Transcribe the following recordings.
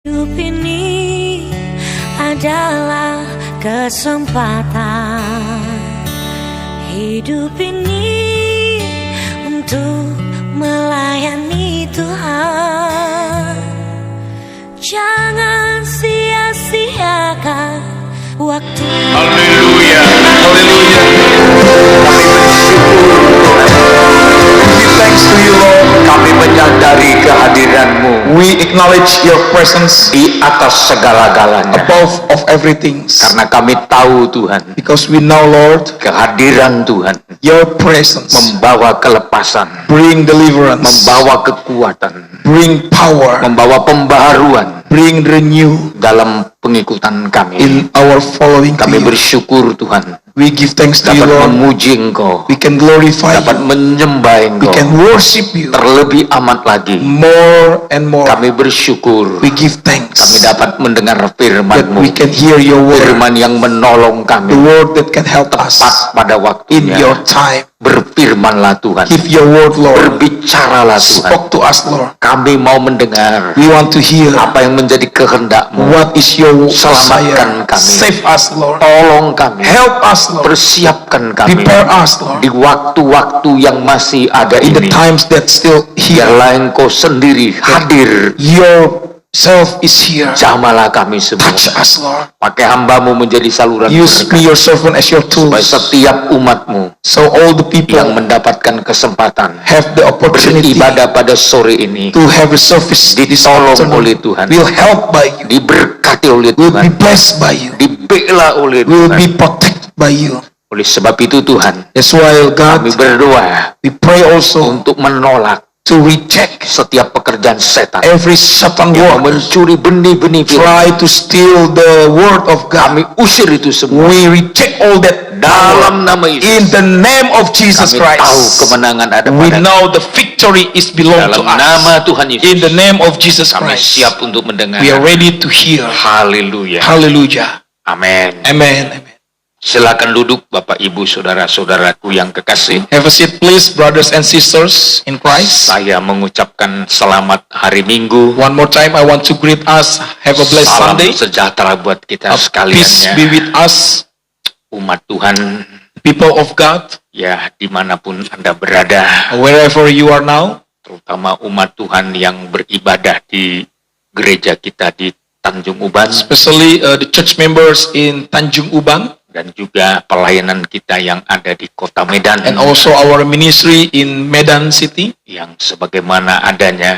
Hidup ini adalah kesempatan. Hidup ini untuk melayani Tuhan. Jangan sia-siakan waktu. Haleluya, haleluya. Kami bersyukur. We thanks to you, Lord. Kami menyadari kehadiran-Mu. We acknowledge your presence di atas segala-galanya. above of everything. Karena kami tahu Tuhan, Because we know, Lord, kehadiran Tuhan your presence membawa kelepasan, bring deliverance, membawa kekuatan, bring power, membawa pembaharuan bring renew dalam pengikutan kami. in our following to Kami you. bersyukur Tuhan, We give thanks to you, dapat Lord. memuji Engkau, We can glorify dapat you. menyembah We Engkau. can worship you Terlebih amat lagi, more and more. kami bersyukur We give kami thanks dapat mendengar that firman-Mu, we can hear your word, firman yang menolong the kami word that can help us tepat pada in waktunya. your time. Berfirmanlah Tuhan, Give your word, Lord. berbicaralah Tuhan. Spoke to us, Lord. Kami mau mendengar We want to hear apa yang menjadi kehendak-Mu. what is your Selamatkan desire. kami. Save us, Lord. Tolong kami, Help us, Lord. persiapkan kami Prepare us, Lord. di waktu-waktu yang masih ada In the ini. times that still here, Biarlah Engkau sendiri hadir, yourself is here. jamalah kami semua. Touch us, Lord. Pakai hamba-Mu menjadi saluran Use me, berkat, your servant, as your supaya tools. setiap umat-Mu So all the yang people mendapatkan kesempatan have the opportunity beribadah pada sore ini to have a service this ditolong afternoon. oleh Tuhan, Will help by you. diberkati oleh Will be Tuhan, blessed by you. dibela oleh Will Tuhan. be protected by you. Oleh sebab itu Tuhan, That's why, God, kami berdoa we pray also untuk menolak to reject setiap pekerjaan setan every Satan yang work mencuri benih-benih firman. try to steal the word of God. Kami usir itu semua We reject all that dalam nama in Yesus. the name of Jesus Kami tahu Christ. kemenangan ada We pada know the victory is belong to dalam nama us. Tuhan Yesus. In the name of Jesus Kami Christ, siap untuk mendengar. we are ready to hear. Haleluya. Hallelujah. Amin. Amen. Amen. Silakan duduk Bapak Ibu Saudara-saudaraku yang kekasih. Have a seat, please, brothers and sisters in Christ. Saya mengucapkan selamat hari Minggu. One more time, I want to greet us. Have a blessed Salam Sunday. sejahtera buat kita Peace sekalian be ya. with us, Umat Tuhan people of God, ya, dimanapun Anda berada, wherever you are now. terutama umat Tuhan yang beribadah di gereja kita di Tanjung Uban, Especially the church members in Tanjung Uban, dan juga pelayanan kita yang ada di Kota Medan, and also our ministry in Medan City. yang sebagaimana adanya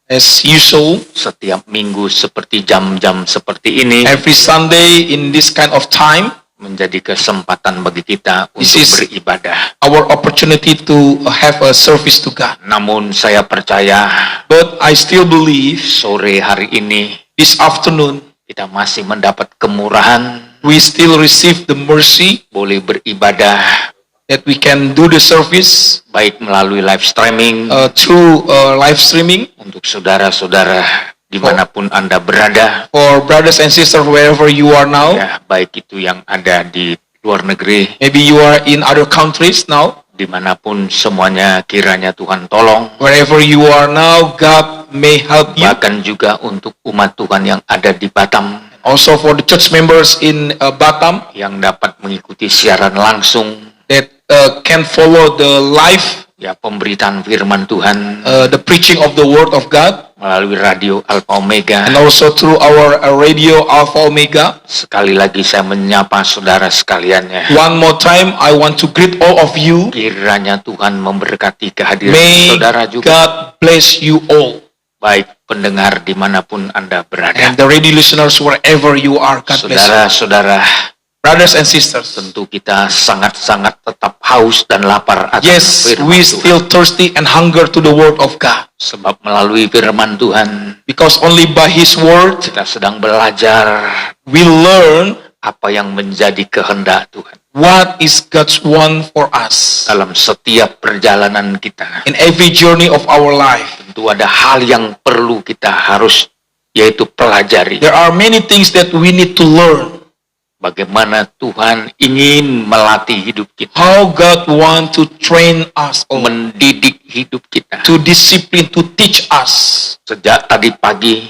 As usual, setiap minggu seperti jam-jam seperti ini, every Sunday in this kind of time, menjadi kesempatan bagi kita This untuk is- beribadah. our opportunity to have a service to God. Namun saya percaya But I still believe sore hari ini this afternoon, kita masih mendapat kemurahan, we still receive the mercy boleh beribadah that we can do the service baik melalui live streaming through live streaming. untuk saudara-saudara dimanapun Anda berada, For brothers and sisters wherever you are now, ya, baik itu yang ada di luar negeri, maybe you are in other countries now, dimanapun semuanya kiranya Tuhan tolong. wherever you are now, God may help you. Bahkan juga untuk umat Tuhan yang ada di Batam, Also for the church members in Batam yang dapat mengikuti siaran langsung, that can follow the live, ya, pemberitaan firman Tuhan the preaching of the word of God, melalui radio Alpha Omega. and also through our radio Alpha Omega. Sekali lagi saya menyapa saudara sekalian ya. One more time, I want to greet all of you. Kiranya Tuhan memberkati kehadiran May saudara juga, God bless you all. baik pendengar dimanapun Anda berada. And the radio listeners wherever you are, God bless you. Saudara-saudara, Brothers and sisters, tentu kita sangat-sangat tetap haus dan lapar akan yes, firman we Tuhan. still thirsty and hunger to the word of God. Sebab melalui firman Tuhan, Because only by His word, kita sedang belajar we learn apa yang menjadi kehendak Tuhan what is God's want for us. dalam setiap perjalanan kita. In every journey of our life, Tentu ada hal yang perlu kita harus, yaitu pelajari. there are many things that we need to learn. Bagaimana Tuhan ingin melatih hidup kita, How God want to train us, all, mendidik hidup kita. to discipline, to teach us. Sejak tadi pagi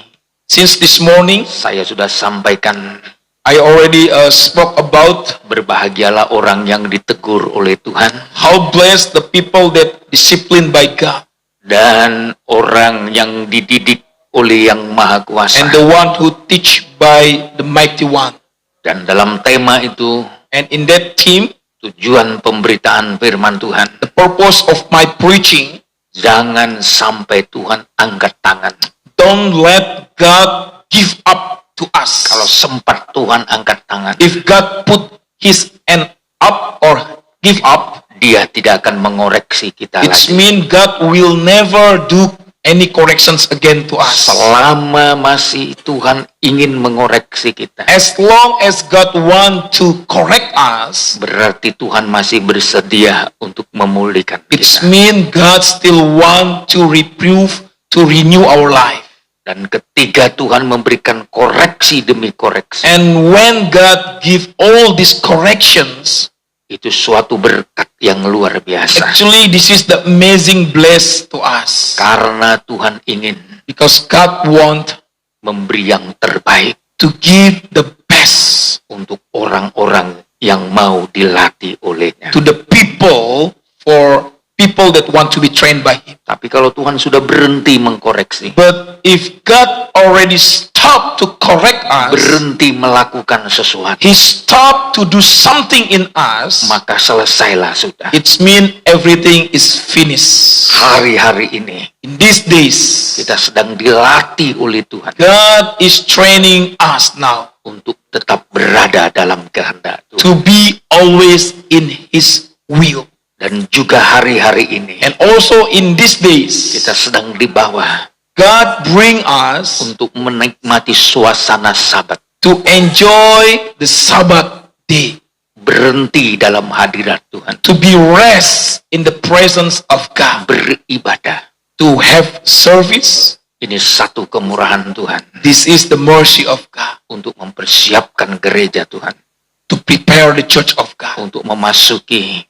Since this morning, saya sudah sampaikan, I already spoke about berbahagialah orang yang ditegur oleh Tuhan how blessed the people that disciplined by God dan orang yang dididik oleh Yang Maha Kuasa. and the one who teach by the Mighty One. Dan dalam tema itu, And in that theme, tujuan pemberitaan firman Tuhan, the purpose of my preaching, jangan sampai Tuhan angkat tangan. don't let God give up to us. Kalau sempat Tuhan angkat tangan, If God put his hand up or give up, Dia tidak akan mengoreksi kita it lagi. means God will never do any corrections again to us. Selama masih Tuhan ingin mengoreksi kita, As long as God want to correct us, berarti Tuhan masih bersedia untuk memulihkan it kita. means God still want to reprove, to renew our life. Dan ketika Tuhan memberikan koreksi demi koreksi, And when God give all these corrections, itu suatu berkat yang luar biasa. actually this is the amazing bless to us. Karena Tuhan ingin Because God want memberi yang terbaik to give the best untuk orang-orang yang mau dilatih olehnya. to the people, for people that want to be trained by him. Tapi kalau Tuhan sudah berhenti mengkoreksi, But if God already stopped to correct us, berhenti melakukan sesuatu, he stopped to do something in us, maka selesailah sudah. it means everything is finished. Hari-hari ini In these days, kita sedang dilatih oleh Tuhan God is training us now untuk tetap berada dalam kehendak Tuhan. to be always in his will. Dan juga hari-hari ini And also in these days, kita sedang dibawa God bring us untuk menikmati suasana Sabat, to enjoy the Sabbath day, berhenti dalam hadirat Tuhan, to be rest in the presence of God, beribadah. to have service. Ini satu kemurahan Tuhan This is the mercy of God, untuk mempersiapkan gereja Tuhan, to prepare the church of God, untuk memasuki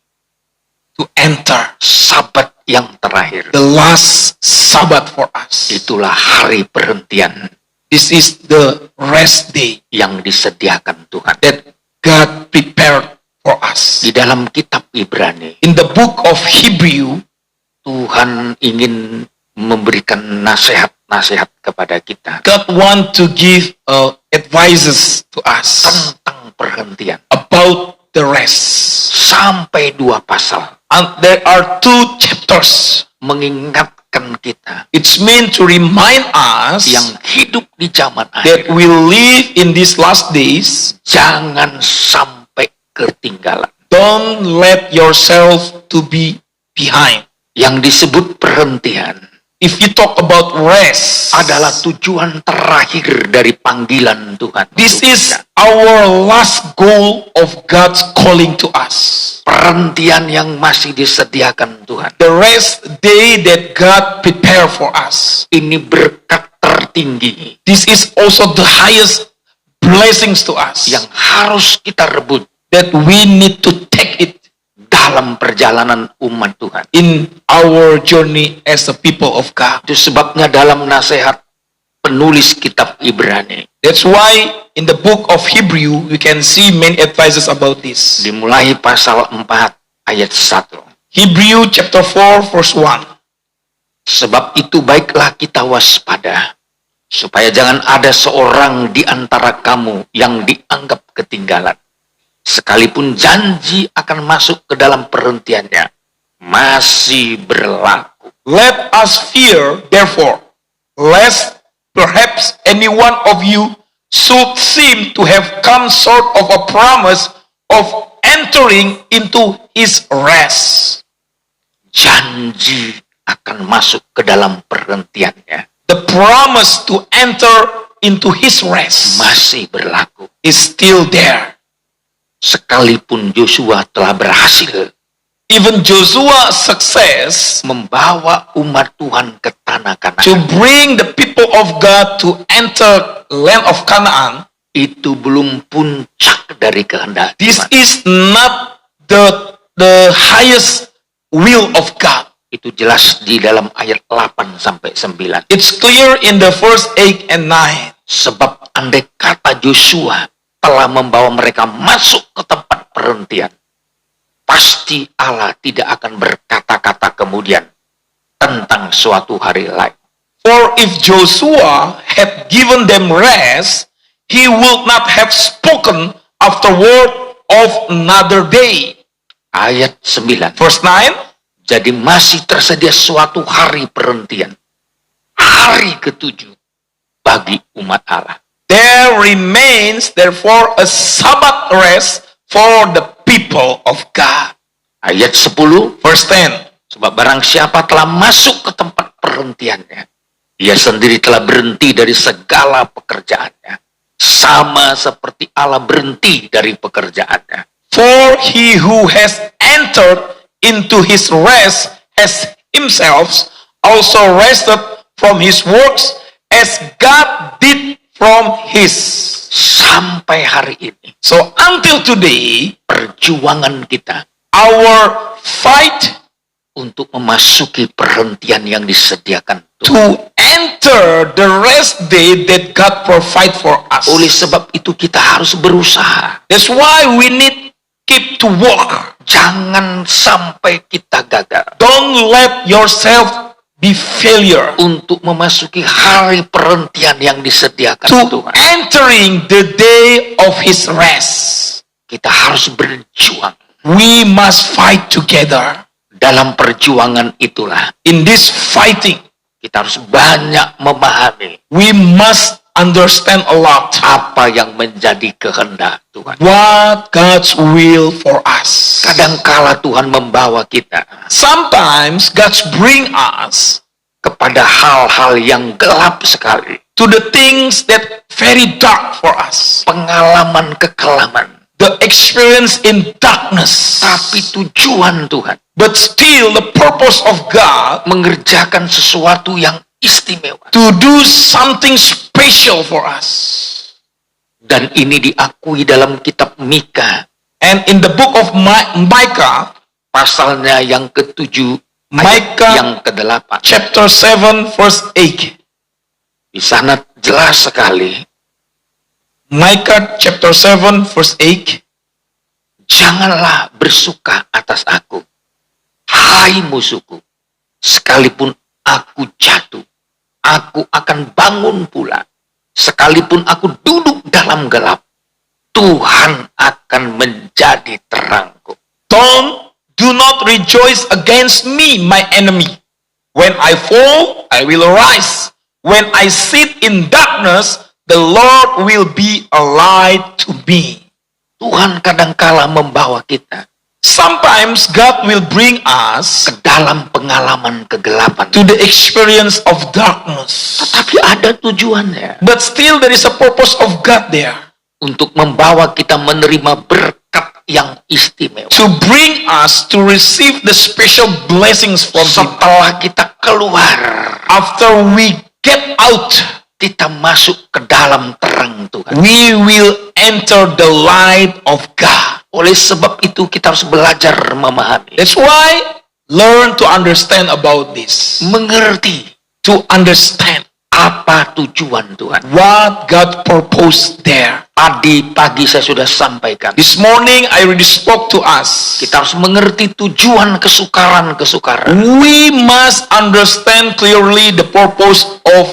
to enter Sabat yang terakhir. the last Sabbath for us. Itulah hari perhentian This is the rest day yang disediakan Tuhan. that God prepared for us. Di dalam kitab Ibrani, In the book of Hebrew, Tuhan ingin memberikan nasihat-nasihat kepada kita God want to give advices to us tentang perhentian. about the rest. Sampai 2 pasal And there are 2 chapters. mengingatkan kita It's meant to remind us yang hidup di zaman that akhir, we live in these last days. jangan sampai ketinggalan. Don't let yourself to be behind. Yang disebut perhentian If you talk about rest, adalah tujuan terakhir dari panggilan Tuhan. this untuk is kita. our last goal of God's calling to us. Perhentian yang masih disediakan Tuhan. The rest day that God prepared for us. Ini berkat tertinggi This is also the highest blessings to us yang harus kita rebut that we need to take it dalam perjalanan umat Tuhan. in our journey as a people of God. Itu sebabnya dalam nasihat penulis kitab Ibrani, That's why in the book of Hebrew we can see many advices about this. dimulai pasal 4 ayat 1. Hebrew chapter 4 verse 1. Sebab itu baiklah kita waspada, supaya jangan ada seorang di antara kamu yang dianggap ketinggalan. Sekalipun janji akan masuk ke dalam perhentiannya, masih berlaku. Let us fear, therefore, lest perhaps any one of you should seem to have come short of a promise of entering into his rest. Janji akan masuk ke dalam perhentiannya, The promise to enter into his rest masih berlaku. is still there. Sekalipun Joshua telah berhasil Even Joshua's success membawa umat Tuhan ke tanah to Kanaan, bring the people of God to enter land of Canaan, itu belum puncak dari kehendak this Tuhan. is not the highest will of God. Itu jelas di dalam ayat 8 sampai 9. It's clear in the verse 8 and 9. Sebab andai kata Joshua telah membawa mereka masuk ke tempat perhentian, pasti Allah tidak akan berkata-kata kemudian tentang suatu hari lain. For if Joshua had given them rest, he would not have spoken afterward of another day. Ayat 9. Verse 9. Jadi masih tersedia suatu hari perhentian, hari ke-7 bagi umat Allah. There remains therefore a Sabbath rest for the people of God. Ayat 10. Verse 10. Sebab barang siapa telah masuk ke tempat perhentiannya, ia sendiri telah berhenti dari segala pekerjaannya, sama seperti Allah berhenti dari pekerjaannya. For he who has entered into his rest has himself also rested from his works as God did from his. Sampai hari ini, So until today, perjuangan kita our fight untuk memasuki perhentian yang disediakan Tuhan. to enter the rest day that God provide for us. Oleh sebab itu kita harus berusaha. That's why we need keep to walk. Jangan sampai kita gagal Don't let yourself be failure untuk memasuki hari perhentian yang disediakan to Tuhan. entering the day of his rest. Kita harus berjuang. We must fight together. Dalam perjuangan itulah In this fighting, kita harus banyak memahami we must understand a lot apa yang menjadi kehendak Tuhan. what God's will for us. Kadangkala Tuhan membawa kita Sometimes God's bring us kepada hal-hal yang gelap sekali. to the things that very dark for us. Pengalaman kekelaman. The experience in darkness. Tapi tujuan Tuhan But still the purpose of God mengerjakan sesuatu yang istimewa. to do something special for us. Dan ini diakui dalam kitab Mika. And in the book of Micah, Pasalnya yang ke-7, Micah yang ke-8. chapter 7 verse 8. Di sana jelas sekali, Micah chapter 7 verse 8. janganlah bersuka atas aku, hai musuhku, sekalipun aku jatuh, aku akan bangun pula. Sekalipun aku duduk dalam gelap, Tuhan akan menjadi terangku. Do not rejoice against me, my enemy. When I fall, I will arise. When I sit in darkness, the Lord will be a light to me. Tuhan kadangkala membawa kita Sometimes God will bring us ke dalam pengalaman kegelapan. to the experience of darkness. Tetapi ada tujuannya. But still there is a purpose of God there. Untuk membawa kita menerima berkat yang istimewa. To bring us to receive the special blessings from Him. Setelah kita keluar, After we get out, kita masuk ke dalam terang Tuhan. we will enter the light of God. Oleh sebab itu kita harus belajar memahami. That's why learn to understand about this. Mengerti To understand apa tujuan Tuhan. what God proposed there. Tadi pagi saya sudah sampaikan. This morning I already spoke to us. Kita harus mengerti tujuan kesukaran-kesukaran. We must understand clearly the purpose of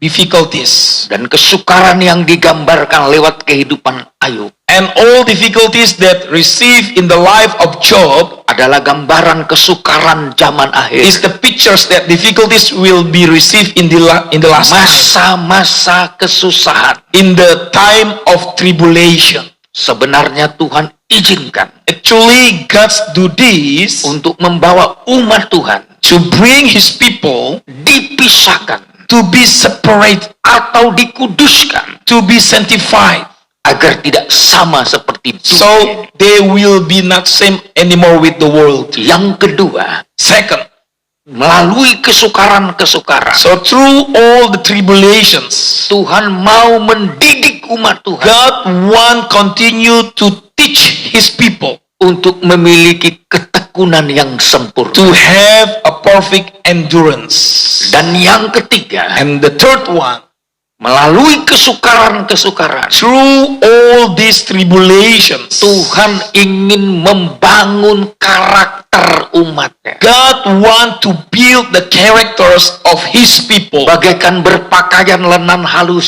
difficulties. Dan kesukaran yang digambarkan lewat kehidupan Ayub And all difficulties that receive in the life of Job adalah gambaran kesukaran zaman akhir. is the pictures that difficulties will be received in the last time. Masa-masa kesusahan. In the time of tribulation. Sebenarnya Tuhan izinkan Actually, God do this untuk membawa umat Tuhan to bring His people dipisahkan to be separate, atau dikuduskan to be sanctified, agar tidak sama seperti so dunia. they will be not same anymore with the world. Yang kedua, Second, melalui kesukaran-kesukaran, so through all the tribulations, Tuhan mau mendidik umat Tuhan God want continue to teach His people untuk memiliki keteguhan ketekunan yang sempurna. to have a perfect endurance. Dan yang ketiga, And the third one, melalui kesukaran-kesukaran, through all these tribulations, Tuhan ingin membangun karakter umatnya. God want to build the characters of His people. Bagaikan berpakaian lenan halus.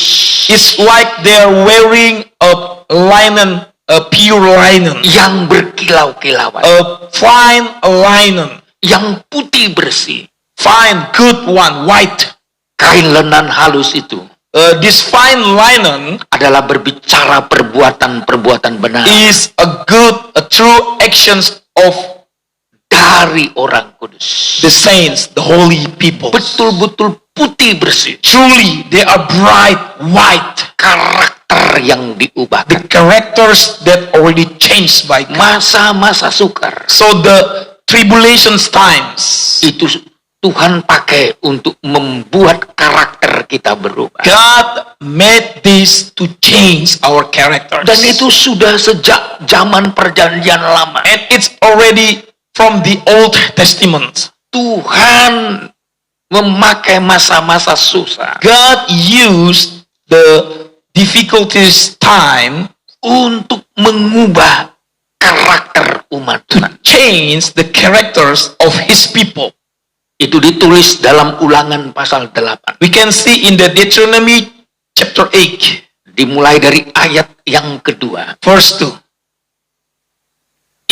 It's like they're wearing a linen, a pure linen, Yang berkilau-kilauan. a fine linen, Yang putih bersih. fine, good one, white. Kain lenan halus itu This fine linen adalah berbicara perbuatan-perbuatan benar is a true actions of dari orang kudus. the saints, the holy people. Betul-betul putih bersih. Truly, they are bright, white. Karakter yang The diubahkan. characters that already changed by God. Masa-masa sukar So the tribulations times, itu Tuhan pakai untuk membuat karakter kita berubah. God made this to change our characters. Dan itu sudah sejak zaman perjanjian lama. And it's already from the Old Testament. Tuhan memakai masa-masa susah God used the difficulties time untuk mengubah karakter umat to Tuhan. change the characters of His people. Itu ditulis dalam Ulangan pasal 8. We can see in the Deuteronomy chapter 8, Dimulai dari ayat yang kedua. verse 2.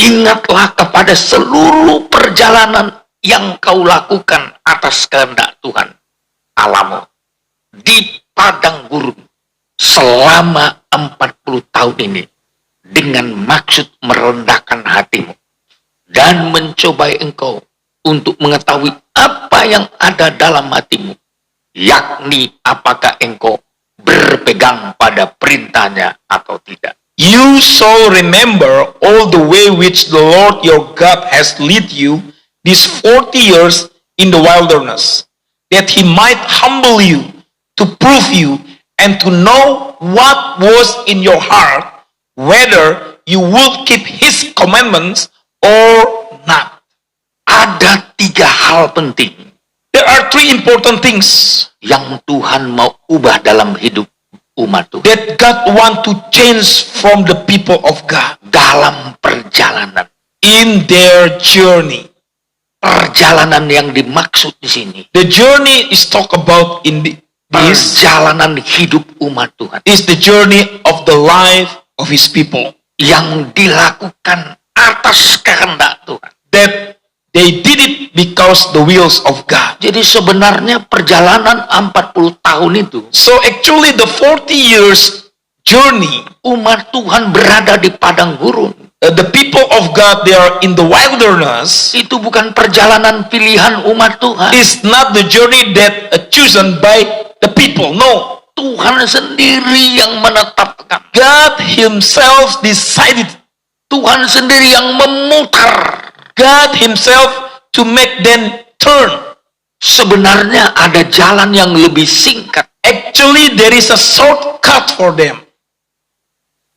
Ingatlah kepada seluruh perjalanan yang kau lakukan atas kehendak Tuhan Allahmu di padang gurun selama 40 tahun ini dengan maksud merendahkan hatimu dan mencobai engkau untuk mengetahui apa yang ada dalam hatimu, yakni apakah engkau berpegang pada perintahnya atau tidak. You shall remember all the way which the Lord your God has led you these 40 years in the wilderness, that He might humble you, to prove you, and to know what was in your heart, whether you would keep His commandments or not. Ada 3 hal penting There are 3 important things yang Tuhan mau ubah dalam hidup umat Tuhan that God want to change from the people of God dalam perjalanan. in their journey. Perjalanan yang dimaksud di sini, The journey is talked about in this perjalanan hidup umat Tuhan is the journey of the life of His people, yang dilakukan atas kehendak Tuhan. that they did it because the wills of God. Jadi sebenarnya perjalanan 40 tahun itu, So actually the 40 years journey, umat Tuhan berada di padang gurun. the people of God, they are in the wilderness. Itu bukan perjalanan pilihan umat Tuhan. It's not the journey that chosen by the people. No, Tuhan sendiri yang menetapkan. God Himself decided. Tuhan sendiri yang memutar. God Himself to make them turn. Sebenarnya ada jalan yang lebih singkat. Actually, there is a shortcut for them.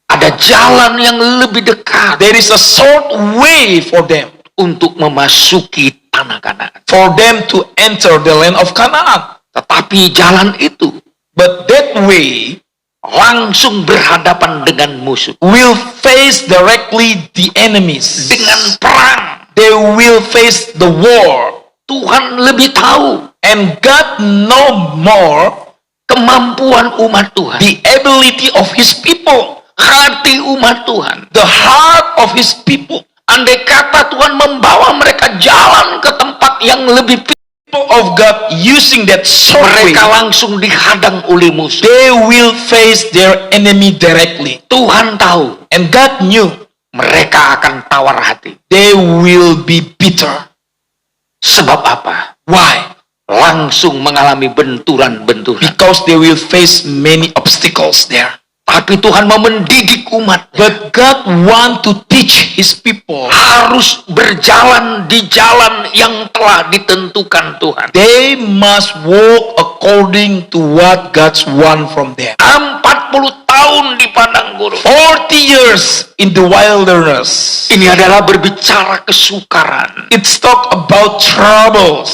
Ada jalan yang lebih dekat There is a short way for them, untuk memasuki tanah Kanaan. for them to enter the land of Canaan. Tetapi jalan itu But that way langsung berhadapan dengan musuh. will face directly the enemies. Dengan perang. They will face the war. Tuhan lebih tahu And God know more kemampuan umat Tuhan. the ability of His people, Hati umat Tuhan. the heart of His people. Andai kata Tuhan membawa mereka jalan ke tempat yang lebih People of God using that short way, mereka langsung dihadang oleh musuh. they will face their enemy directly. Tuhan tahu And God knew mereka akan tawar hati. they will be bitter. Sebab apa? Why? Langsung mengalami benturan-benturan. Because they will face many obstacles there. Tapi Tuhan mau mendidik umat. But God want to teach His people. Harus berjalan di jalan yang telah ditentukan Tuhan. They must walk according to what God want from them. 40 tahun di padang gurun. 40 years in the wilderness. Ini adalah berbicara kesukaran. It's talk about troubles.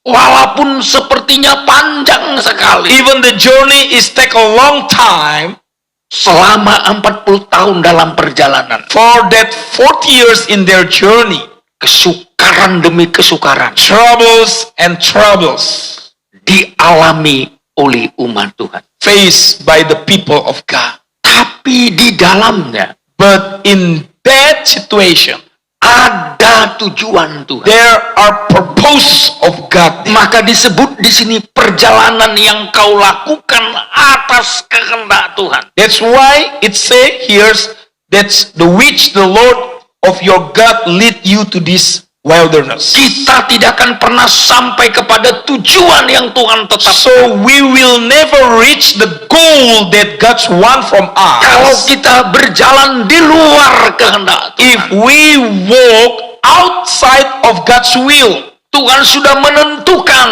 Walaupun sepertinya panjang sekali. Even the journey is take a long time. Selama 40 tahun dalam perjalanan. For that 40 years in their journey. Kesukaran demi kesukaran. Troubles and troubles. Dialami oleh umat Tuhan. Faced by the people of God. Tapi di dalamnya. But in that situation. Ada tujuan Tuhan. There are purpose of God. Maka disebut di sini perjalanan yang kau lakukan atas kehendak Tuhan. That's why it say here that's the which the Lord of your God lead you to this wilderness. Kita tidak akan pernah sampai kepada tujuan yang Tuhan tetapkan. So we will never reach the goal that God want from us. Kalau kita berjalan di luar kehendak Tuhan. If we walk outside of God's will. Tuhan sudah menentukan.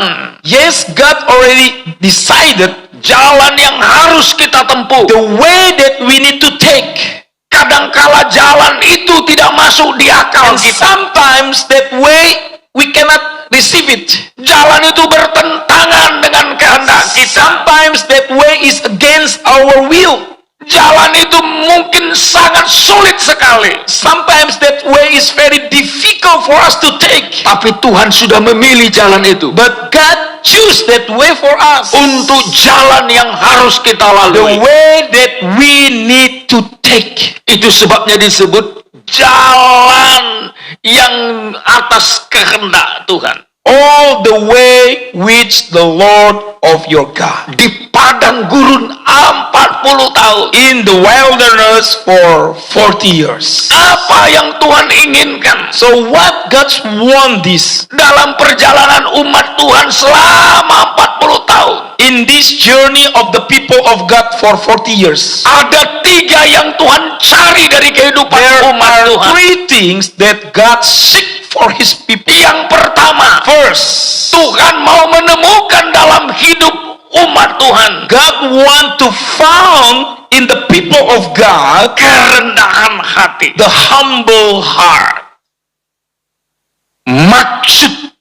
Yes, God already decided jalan yang harus kita tempuh. The way that we need to take. Kadangkala jalan itu tidak masuk di akal and kita. Sometimes that way we cannot receive it. Jalan itu bertentangan dengan kehendak kita. Sometimes that way is against our will. Jalan itu mungkin sangat sulit sekali. Sometimes that way is very difficult for us to take. Tapi Tuhan sudah memilih jalan itu. But God choose that way for us. Untuk jalan yang harus kita lalui. The way that we need to take. Itu sebabnya disebut jalan yang atas kehendak Tuhan. All the way which the Lord of your God. Di padang gurun 40 tahun. In the wilderness for 40 years. Apa yang Tuhan inginkan? So what God want this? Dalam perjalanan umat Tuhan selama 40 tahun. In this journey of the people of God for 40 years. Ada 3 yang Tuhan cari dari kehidupan umat Tuhan. There are 3 things that God seek for His people. Yang pertama, first, Tuhan mau menemukan dalam hidup umat Tuhan. God want to found in the people of God kerendahan hati, the humble heart. Maksud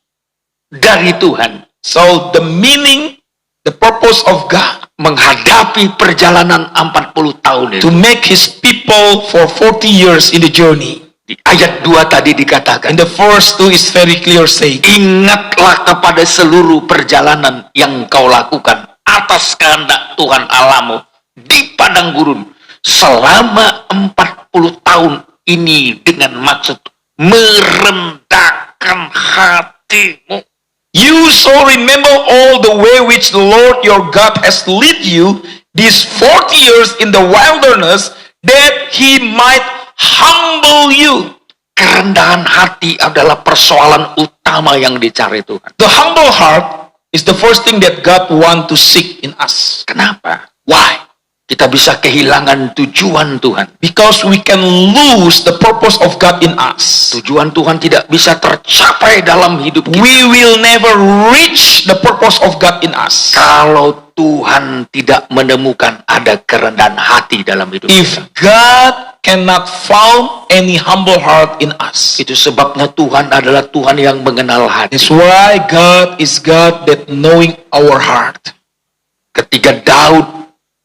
dari Tuhan. So the meaning, the purpose of God menghadapi perjalanan 40 tahun itu. To make His people for 40 years in the journey. Di ayat 2 tadi dikatakan. In the verse 2 is very clear saying. Ingatlah kepada seluruh perjalanan yang kau lakukan atas kehendak Tuhan Allahmu di padang gurun selama 40 tahun ini dengan maksud merendahkan hatimu. You shall remember all the way which the Lord your God has led you these 40 years in the wilderness, that He might humble you. Kerendahan hati adalah persoalan utama yang dicari Tuhan. The humble heart is the first thing that God want to seek in us. Kenapa? Why? Kita bisa kehilangan tujuan Tuhan. Because we can lose the purpose of God in us. Tujuan Tuhan tidak bisa tercapai dalam hidup kita. We will never reach the purpose of God in us. Kalau Tuhan tidak menemukan ada kerendahan hati dalam hidup If kita. God cannot found any humble heart in us. Itu sebabnya Tuhan adalah Tuhan yang mengenal hati. That's why God is God that knowing our heart. Ketika Daud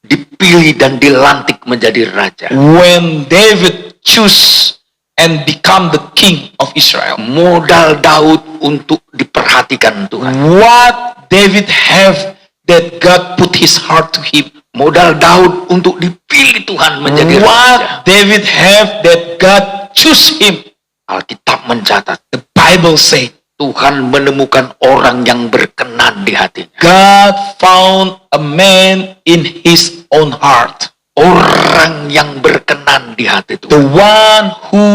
dipilih dan dilantik menjadi raja. When David choose and become the king of Israel. Modal Daud untuk diperhatikan Tuhan. What David have that God put his heart to him. Modal Daud untuk dipilih Tuhan menjadi raja. What David have that God choose him. Alkitab mencatat. The Bible say. Tuhan menemukan orang yang berkenan di hatinya. God found a man in his own heart. Orang yang berkenan di hati The Tuhan. one who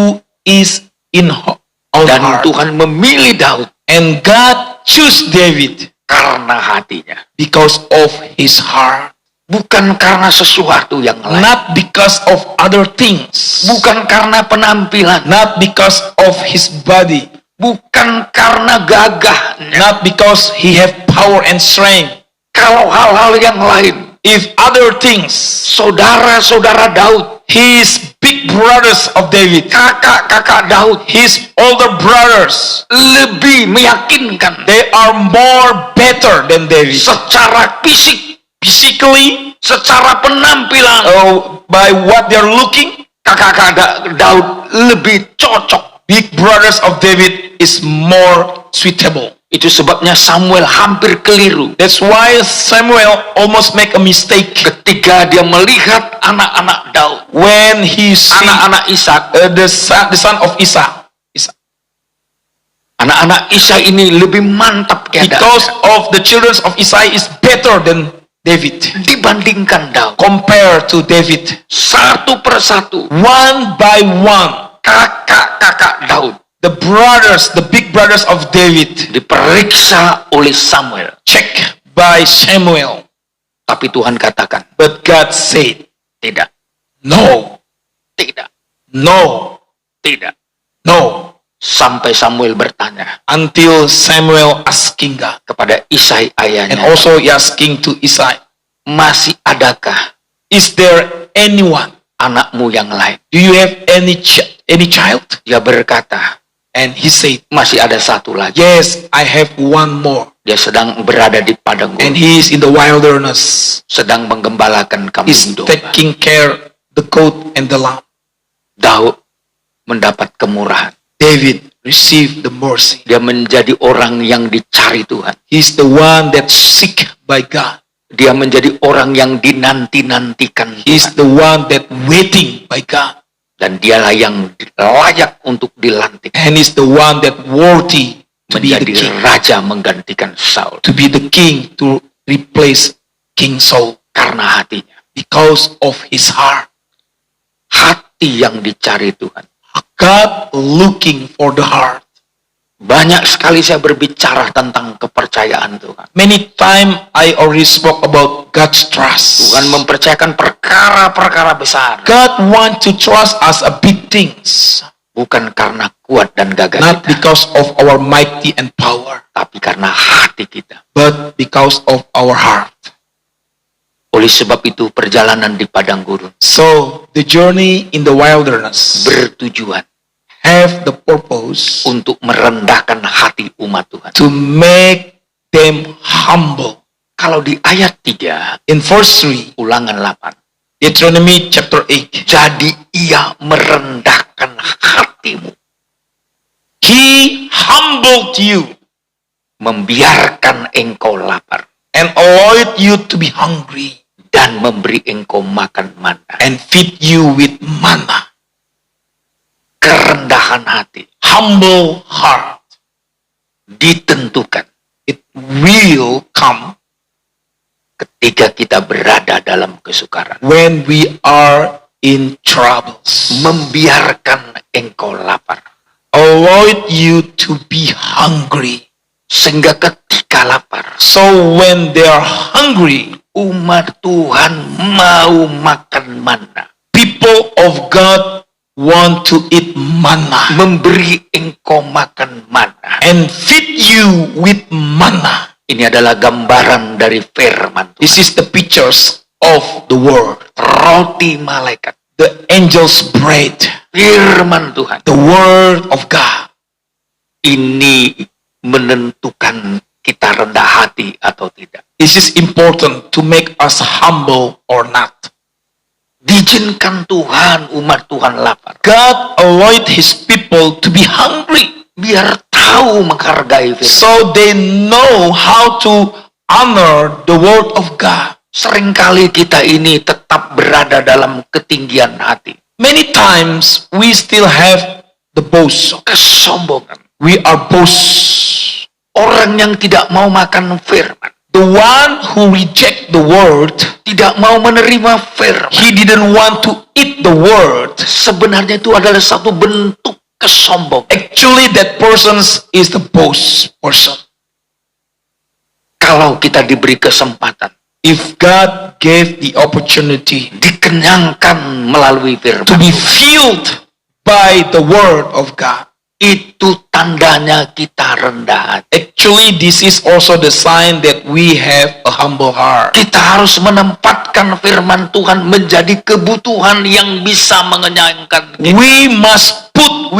is in own Dan heart. Tuhan memilih Daud. And God choose David. Karena hatinya. Because of his heart. Bukan karena sesuatu yang lain. Not because of other things. Bukan karena penampilan. Not because of his body. Bukan karena gagahnya. Not because he have power and strength. Kalau hal-hal yang lain. if other things, saudara-saudara Daud, his big brothers of David, kakak-kakak Daud, his older brothers, lebih meyakinkan they are more better than David. secara fisik, Physically, secara penampilan, by what they're looking, kakak-kakak Daud lebih cocok. big brothers of David is more suitable. Itu sebabnya Samuel hampir keliru That's why Samuel almost make a mistake ketika dia melihat anak-anak Daud, when he see anak-anak Ishak. the son of Isa. Anak-anak Isa ini lebih mantap Because keadaannya of the children of Isai is better than David dibandingkan Daud. compared to David. Satu persatu One by one, kakak-kakak Daud the brothers, the big brothers of David, diperiksa oleh Samuel. check by Samuel. Tapi Tuhan katakan, But God said, tidak, no, tidak, no, tidak. no. Sampai Samuel bertanya Until Samuel asking God. kepada Isai And ayahnya, also he asking to Isai, masih adakah is there anyone? anakmu yang lain? Do you have any child? Dia berkata, And he said, masih ada satu lagi. yes, I have one more. Dia sedang berada di padang And gurun, he is in the wilderness. sedang menggembalakan He's kambing domba. taking care the goat and the lamb. Daud mendapat kemurahan. David received the mercy. Dia menjadi orang yang dicari Tuhan. He's the one that seek by God. Dia menjadi orang yang dinanti-nantikan He's Tuhan. the one that waiting by God. Dan dialah yang layak untuk dilantik And he's the one that worthy to be the menjadi king. raja menggantikan Saul. To be the king, to replace King Saul. Karena hatinya. Because of his heart. Hati yang dicari Tuhan. God looking for the heart. Banyak sekali saya berbicara tentang kepercayaan Tuhan. Many times I already spoke about God's trust. Tuhan mempercayakan perkara-perkara besar. God want to trust us a big things. Bukan karena kuat dan gagah Not kita. because of our mighty and power. Tapi karena hati kita. But because of our heart. Oleh sebab itu perjalanan di padang gurun So the journey in the wilderness bertujuan have the purpose untuk merendahkan hati umat Tuhan. to make them humble. Kalau di ayat 3, In verse 3, Ulangan 8. Deuteronomy chapter 8, Jadi ia merendahkan hatimu, He humbled you membiarkan engkau lapar, and allowed you to be hungry dan memberi engkau makan mana. and feed you with manna. Kerendahan hati Humble heart. ditentukan It will come ketika kita berada dalam kesukaran. when we are in troubles. Membiarkan engkau lapar, Allowed you to be hungry. sehingga ketika lapar, So when they are hungry, umat Tuhan mau makan mana. people of God want to eat manna Memberi engkau makan mana. and feed you with manna. Ini adalah gambaran dari firman Tuhan. This is the pictures of the word. Roti malaikat, The angel's bread. firman Tuhan. The word of God. Ini menentukan kita rendah hati atau tidak. This is important to make us humble or not. Diizinkan Tuhan umat Tuhan lapar, God allowed his people to be hungry biar tahu menghargai firman. so they know how to honor the word of God. Seringkali kita ini tetap berada dalam ketinggian hati, Many times we still have the boast. kesombongan. We are boast. Orang yang tidak mau makan firman, The one who reject the word, tidak mau menerima firman, he didn't want to eat the word. sebenarnya itu adalah satu bentuk kesombongan. Actually, that person is the boast person. Kalau kita diberi kesempatan, If God gave the opportunity dikenyangkan melalui to firman, be filled by the word of God, Itu tandanya kita rendah hati. Actually, this is also the sign that we have a humble heart. Kita harus menempatkan firman Tuhan menjadi kebutuhan yang bisa mengenyangkan kita. We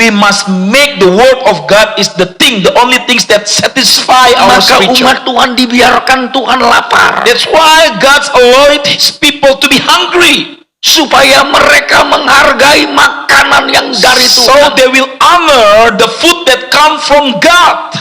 must make the word of God is the only things that satisfy our Maka spiritual. umat Tuhan dibiarkan Tuhan lapar. That's why God's allowed His people to be hungry, Supaya mereka menghargai makanan yang dari so Tuhan. they will honor the food that come from God.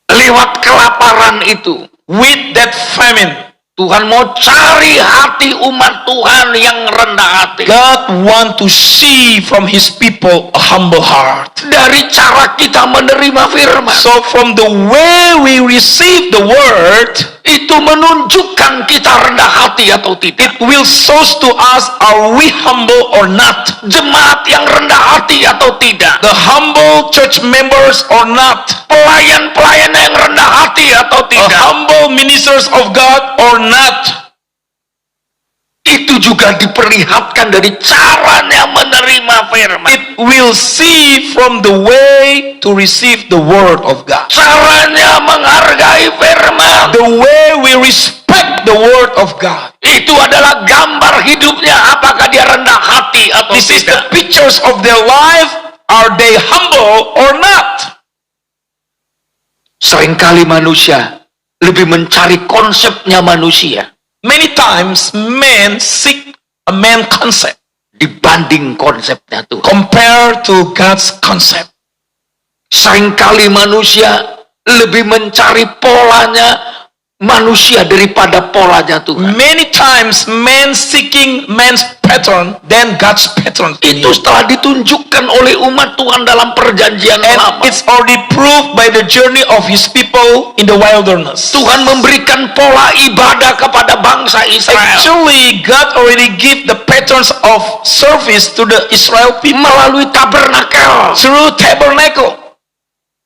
Lewat kelaparan itu, With that famine, Tuhan mau cari hati umat Tuhan yang rendah hati. God want to see from His people a humble heart. Dari cara kita menerima firman, So from the way we receive the word, itu menunjukkan kita rendah hati atau tidak. it will show to us, are we humble or not? Jemaat yang rendah hati atau tidak. The humble church members or not? Pelayan-pelayan yang rendah hati atau A tidak. humble ministers of God or not? Itu juga diperlihatkan dari caranya menerima firman. It will see from the way to receive the word of God. Caranya menghargai firman. The way we respect the word of God. Itu adalah gambar hidupnya, apakah dia rendah hati atau This is the tidak. pictures of their life. Are they humble or not? Seringkali manusia lebih mencari konsepnya manusia Many times men seek a man concept dibanding konsepnya Tuhan. compared to God's concept. Seringkali manusia lebih mencari polanya manusia daripada polanya Tuhan. Many times men seeking man's pattern than God's pattern. Itu telah ditunjukkan oleh umat Tuhan dalam perjanjian And lama. it's already proved by the journey of His people in the wilderness. Tuhan memberikan pola ibadah kepada bangsa Israel Actually, God already give the patterns of service to the Israel people melalui tabernakel. through tabernacle.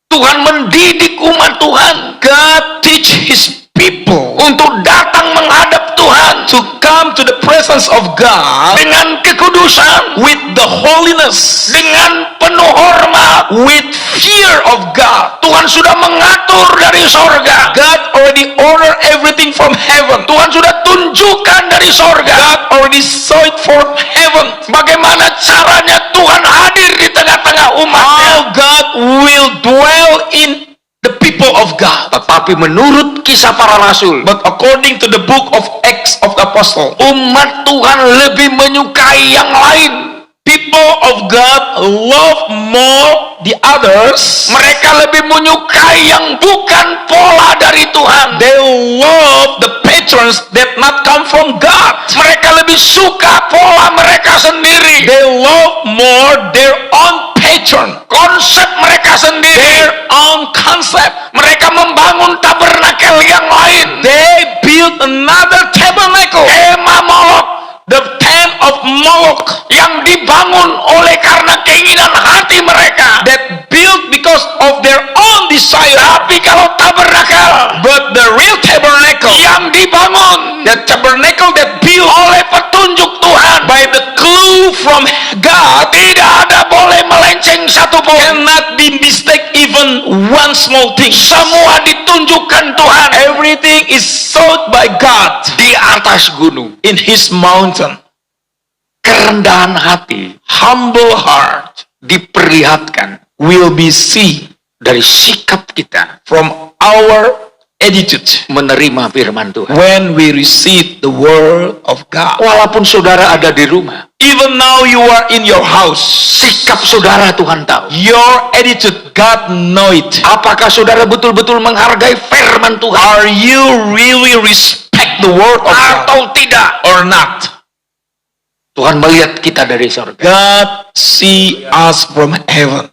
Tuhan mendidik umat Tuhan God teach His people untuk datang menghadap Tuhan to come to the presence of God dengan kekudusan, with the holiness, dengan penuh hormat. with fear of God. Tuhan sudah mengatur dari sorga. God already order everything from heaven. Tuhan sudah tunjukkan dari sorga God already saw it from heaven. bagaimana caranya Tuhan hadir di tengah-tengah umatnya. How God will dwell in the people of God. Tetapi menurut kisah para rasul, But according to the book of Acts of the Apostle, umat Tuhan lebih menyukai yang lain. people of God love more the others. Mereka lebih menyukai yang bukan pola dari Tuhan. They love the patterns that not come from God. Mereka lebih suka pola mereka sendiri, They love more their own pattern, konsep mereka sendiri. their own concept. Mereka membangun tabernakel yang lain, They build another tabernacle, kemah Molok the tent of Moloch, yang dibangun oleh karena keinginan hati mereka. that built because of their own desire. Tapi kalau tabernakel But the real tabernacle, yang dibangun the tabernacle that built oleh petunjuk Tuhan, by the clue from God, tidak ada boleh melenceng satupun. cannot be mistake even one small thing. Semua ditunjukkan Tuhan Everything is sought by God di atas gunung. in His mountain. Kerendahan hati Humble heart diperlihatkan will be seen dari sikap kita from our attitude menerima firman Tuhan. when we receive the word of God. Walaupun saudara ada di rumah, Even now you are in your house, sikap saudara Tuhan tahu. your attitude, God know it. Apakah saudara betul-betul menghargai firman Tuhan Are you really respect the word of God atau tidak? or not? Tuhan melihat kita dari surga. God see us from heaven.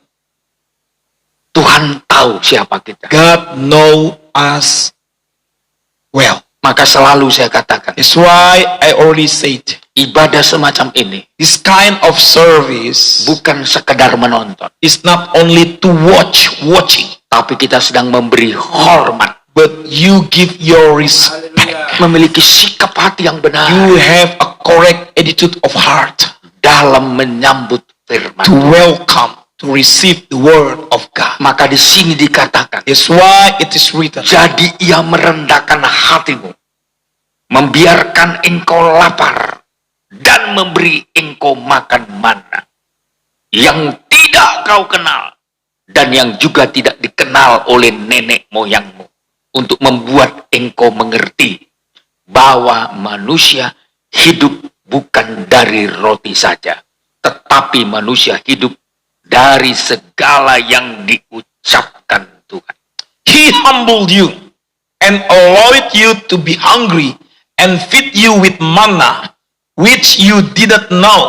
Tuhan tahu siapa kita. God know us well. Maka selalu saya katakan, That's why I already said, ibadah semacam ini this kind of service bukan sekedar menonton, is not only to watching, tapi kita sedang memberi hormat, but you give your respect. memiliki sikap hati yang benar You have a correct attitude of heart dalam menyambut firman, to welcome to receive the word of God. Maka di sini dikatakan, That's why it is written, jadi ia merendahkan hatimu, membiarkan engkau lapar, dan memberi engkau makan mana yang tidak kau kenal, dan yang juga tidak dikenal oleh nenek moyangmu, untuk membuat engkau mengerti bahwa manusia hidup bukan dari roti saja, tetapi manusia hidup dari segala yang diucapkan Tuhan. He humbled you and allowed you to be hungry and feed you with manna, which you did not know,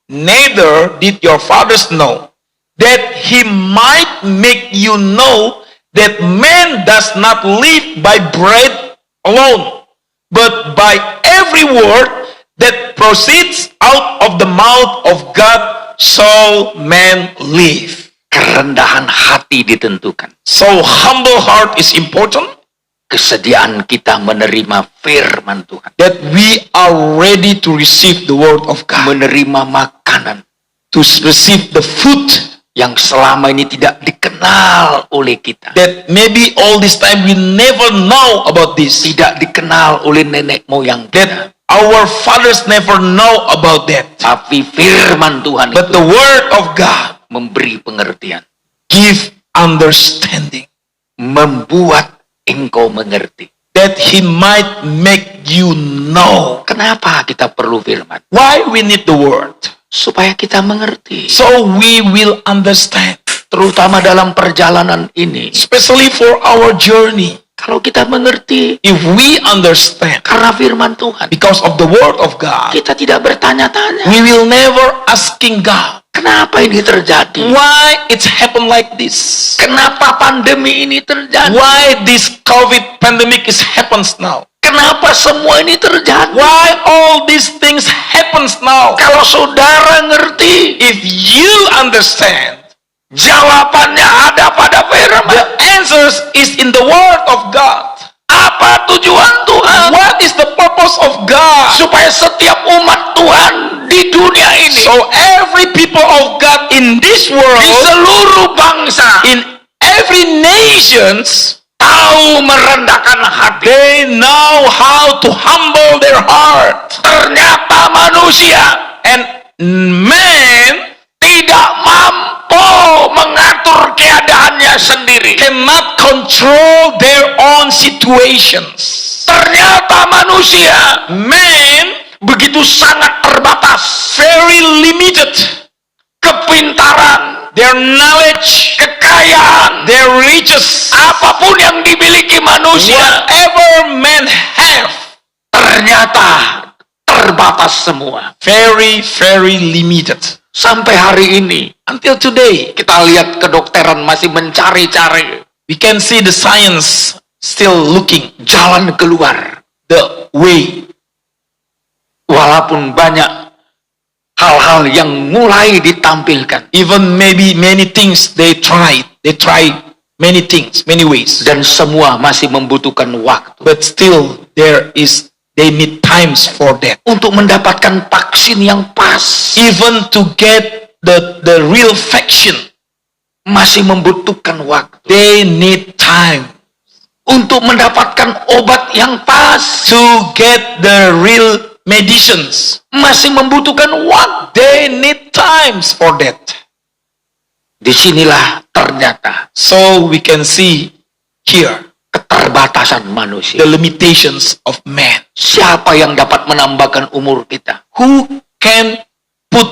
neither did your fathers know, that he might make you know that man does not live by bread alone, but by every word that proceeds out of the mouth of God shall man live. Kerendahan hati ditentukan. So humble heart is important, Kesediaan kita menerima firman Tuhan, that we are ready to receive the word of God, menerima makanan to receive the food yang selama ini tidak dikenal oleh kita, that maybe all this time we never know about this, tidak dikenal oleh nenek moyang kita. that our fathers never know about that. Tapi firman Tuhan But itu the word of God memberi pengertian, give understanding, membuat engkau mengerti. that he might make you know. Kenapa kita perlu firman? Why we need the word? Supaya kita mengerti. So we will understand, Terutama dalam perjalanan ini. especially for our journey. Kalau kita mengerti If we understand karena firman Tuhan, because of the word of God, kita tidak bertanya-tanya. we will never asking God, Kenapa ini terjadi? why it's happened like this? Kenapa pandemi ini terjadi? Why this COVID pandemic is happens now? Kenapa semua ini terjadi? Why all these things happens now? Kalau saudara ngerti, If you understand, jawabannya ada pada firman. the answers is in the word of God. Apa tujuan Tuhan? What is the purpose of God? Supaya setiap umat Tuhan di dunia ini, So every people of God in this di world, seluruh bangsa, in every nations, tahu merendahkan hati. they know how to humble their heart. Ternyata manusia And man tidak mampu mengatur keadaannya sendiri. cannot control their own situations. Ternyata manusia Man, begitu sangat terbatas. very limited. Kepintaran, Their knowledge, kekayaan, their riches, apapun yang dimiliki manusia, whatever men have, ternyata terbatas semua. very, very limited. Sampai hari ini, Until today, kita lihat kedokteran masih mencari-cari we can see the science still looking jalan keluar. the way. Walaupun banyak hal-hal yang mulai ditampilkan. Even maybe many things they try many things, many ways. Dan semua masih membutuhkan waktu. But still, they need times for that. Untuk mendapatkan vaksin yang pas. Even to get the real vaccine, Masih membutuhkan waktu. they need time. Untuk mendapatkan obat yang pas. To get the real medicines, Masih membutuhkan waktu. they need times for that. Disinilah ternyata So we can see here keterbatasan the manusia. limitations of man. Siapa yang dapat menambahkan umur kita? Who can put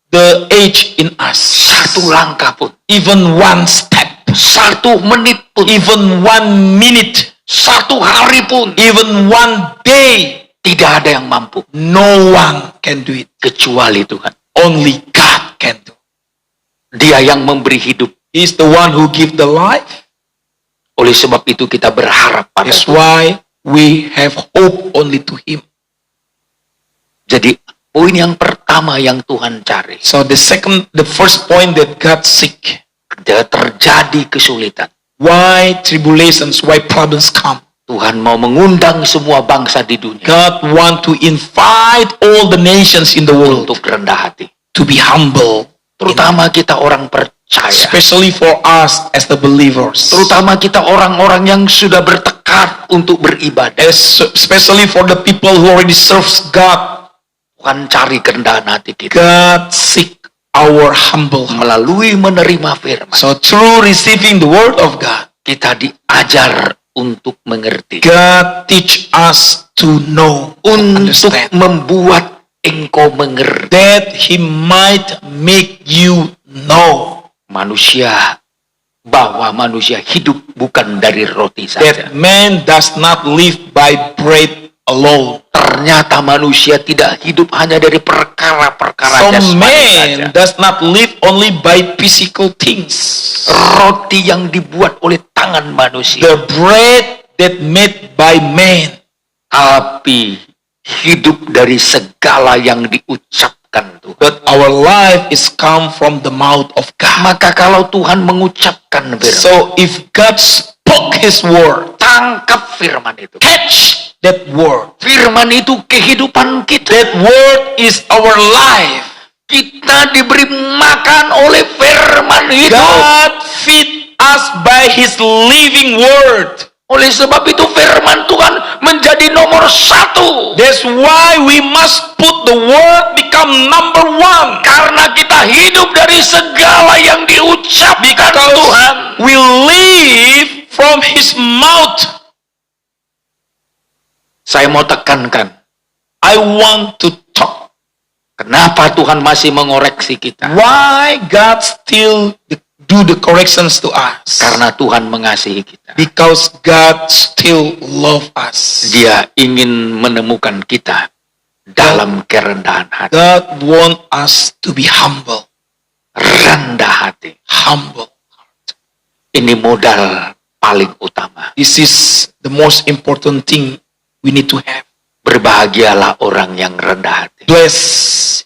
the age in us? Satu langkah pun. Even one step, 1 menit pun. even 1 minute, 1 hari pun. even 1 day. Tidak ada yang mampu. No one can do it. Kecuali Tuhan. Only God can do. Dia yang memberi hidup. He is the one who gives the life. Oleh sebab itu kita berharap pada That's Tuhan. why we have hope only to Him. Jadi poin yang pertama yang Tuhan cari. So the first point that God seek. Terjadi kesulitan. Why tribulations, why problems come? Tuhan mau mengundang semua bangsa di dunia. God want to invite all the nations in the world Untuk rendah hati. to be humble. Terutama kita orang percaya. Especially for us as the believers. Terutama kita orang-orang yang sudah bertekad untuk beribadah. Especially for the people who already serves God. Tuhan cari kerendahan hati kita. God seek our humble heart. Melalui menerima firman. So through receiving the word of God, kita diajar untuk mengerti. God teach us to know, Untuk understand. membuat engkau mengerti. That He might make you know. Bahwa manusia hidup bukan dari roti saja. That man does not live by bread alone. Ternyata manusia tidak hidup hanya dari perkara-perkara So jasmani saja. man does not live only by physical things. Roti yang dibuat oleh tangan manusia. The bread that made by man. Tapi hidup dari segala yang diucapkan Tuhan. But our life is come from the mouth of God. Maka kalau Tuhan mengucapkan firman, So if God spoke His word, tangkap firman itu. catch that word. Firman itu kehidupan kita. That word is our life. Kita diberi makan oleh firman itu. God feed us by His living word. Oleh sebab itu firman Tuhan menjadi nomor 1. That's why we must put the word become number 1. Karena kita hidup dari segala yang diucapkan Tuhan. We live from His mouth. Saya mau tekankan, I want to talk. kenapa Tuhan masih mengoreksi kita? Why God still do the corrections to us? Karena Tuhan mengasihi kita. Because God still love us. Dia ingin menemukan kita dalam kerendahan hati. God want us to be humble. Rendah hati. Humble. Ini modal paling utama. This is the most important thing we need to have. Berbahagialah orang yang rendah hati. Bless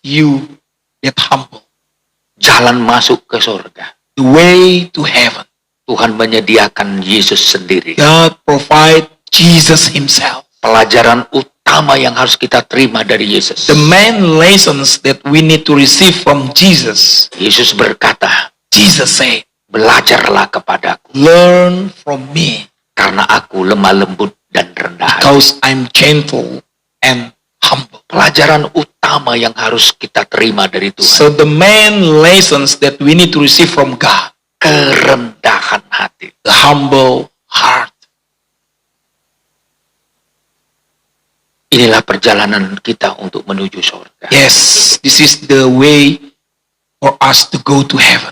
you that humble. Jalan masuk ke surga. The way to heaven. Tuhan menyediakan Yesus sendiri. God provide Jesus Himself. Pelajaran utama yang harus kita terima dari Yesus. The main lessons that we need to receive from Jesus. Yesus berkata, Jesus said, belajarlah kepadaku. learn from me. Karena aku lemah lembut dan rendah hati. Because I'm gentle and humble. Pelajaran utama yang harus kita terima dari Tuhan. So the main lessons that we need to receive from God. Kerendahan hati. The humble heart. Inilah perjalanan kita untuk menuju surga. Yes, this is the way for us to go to heaven.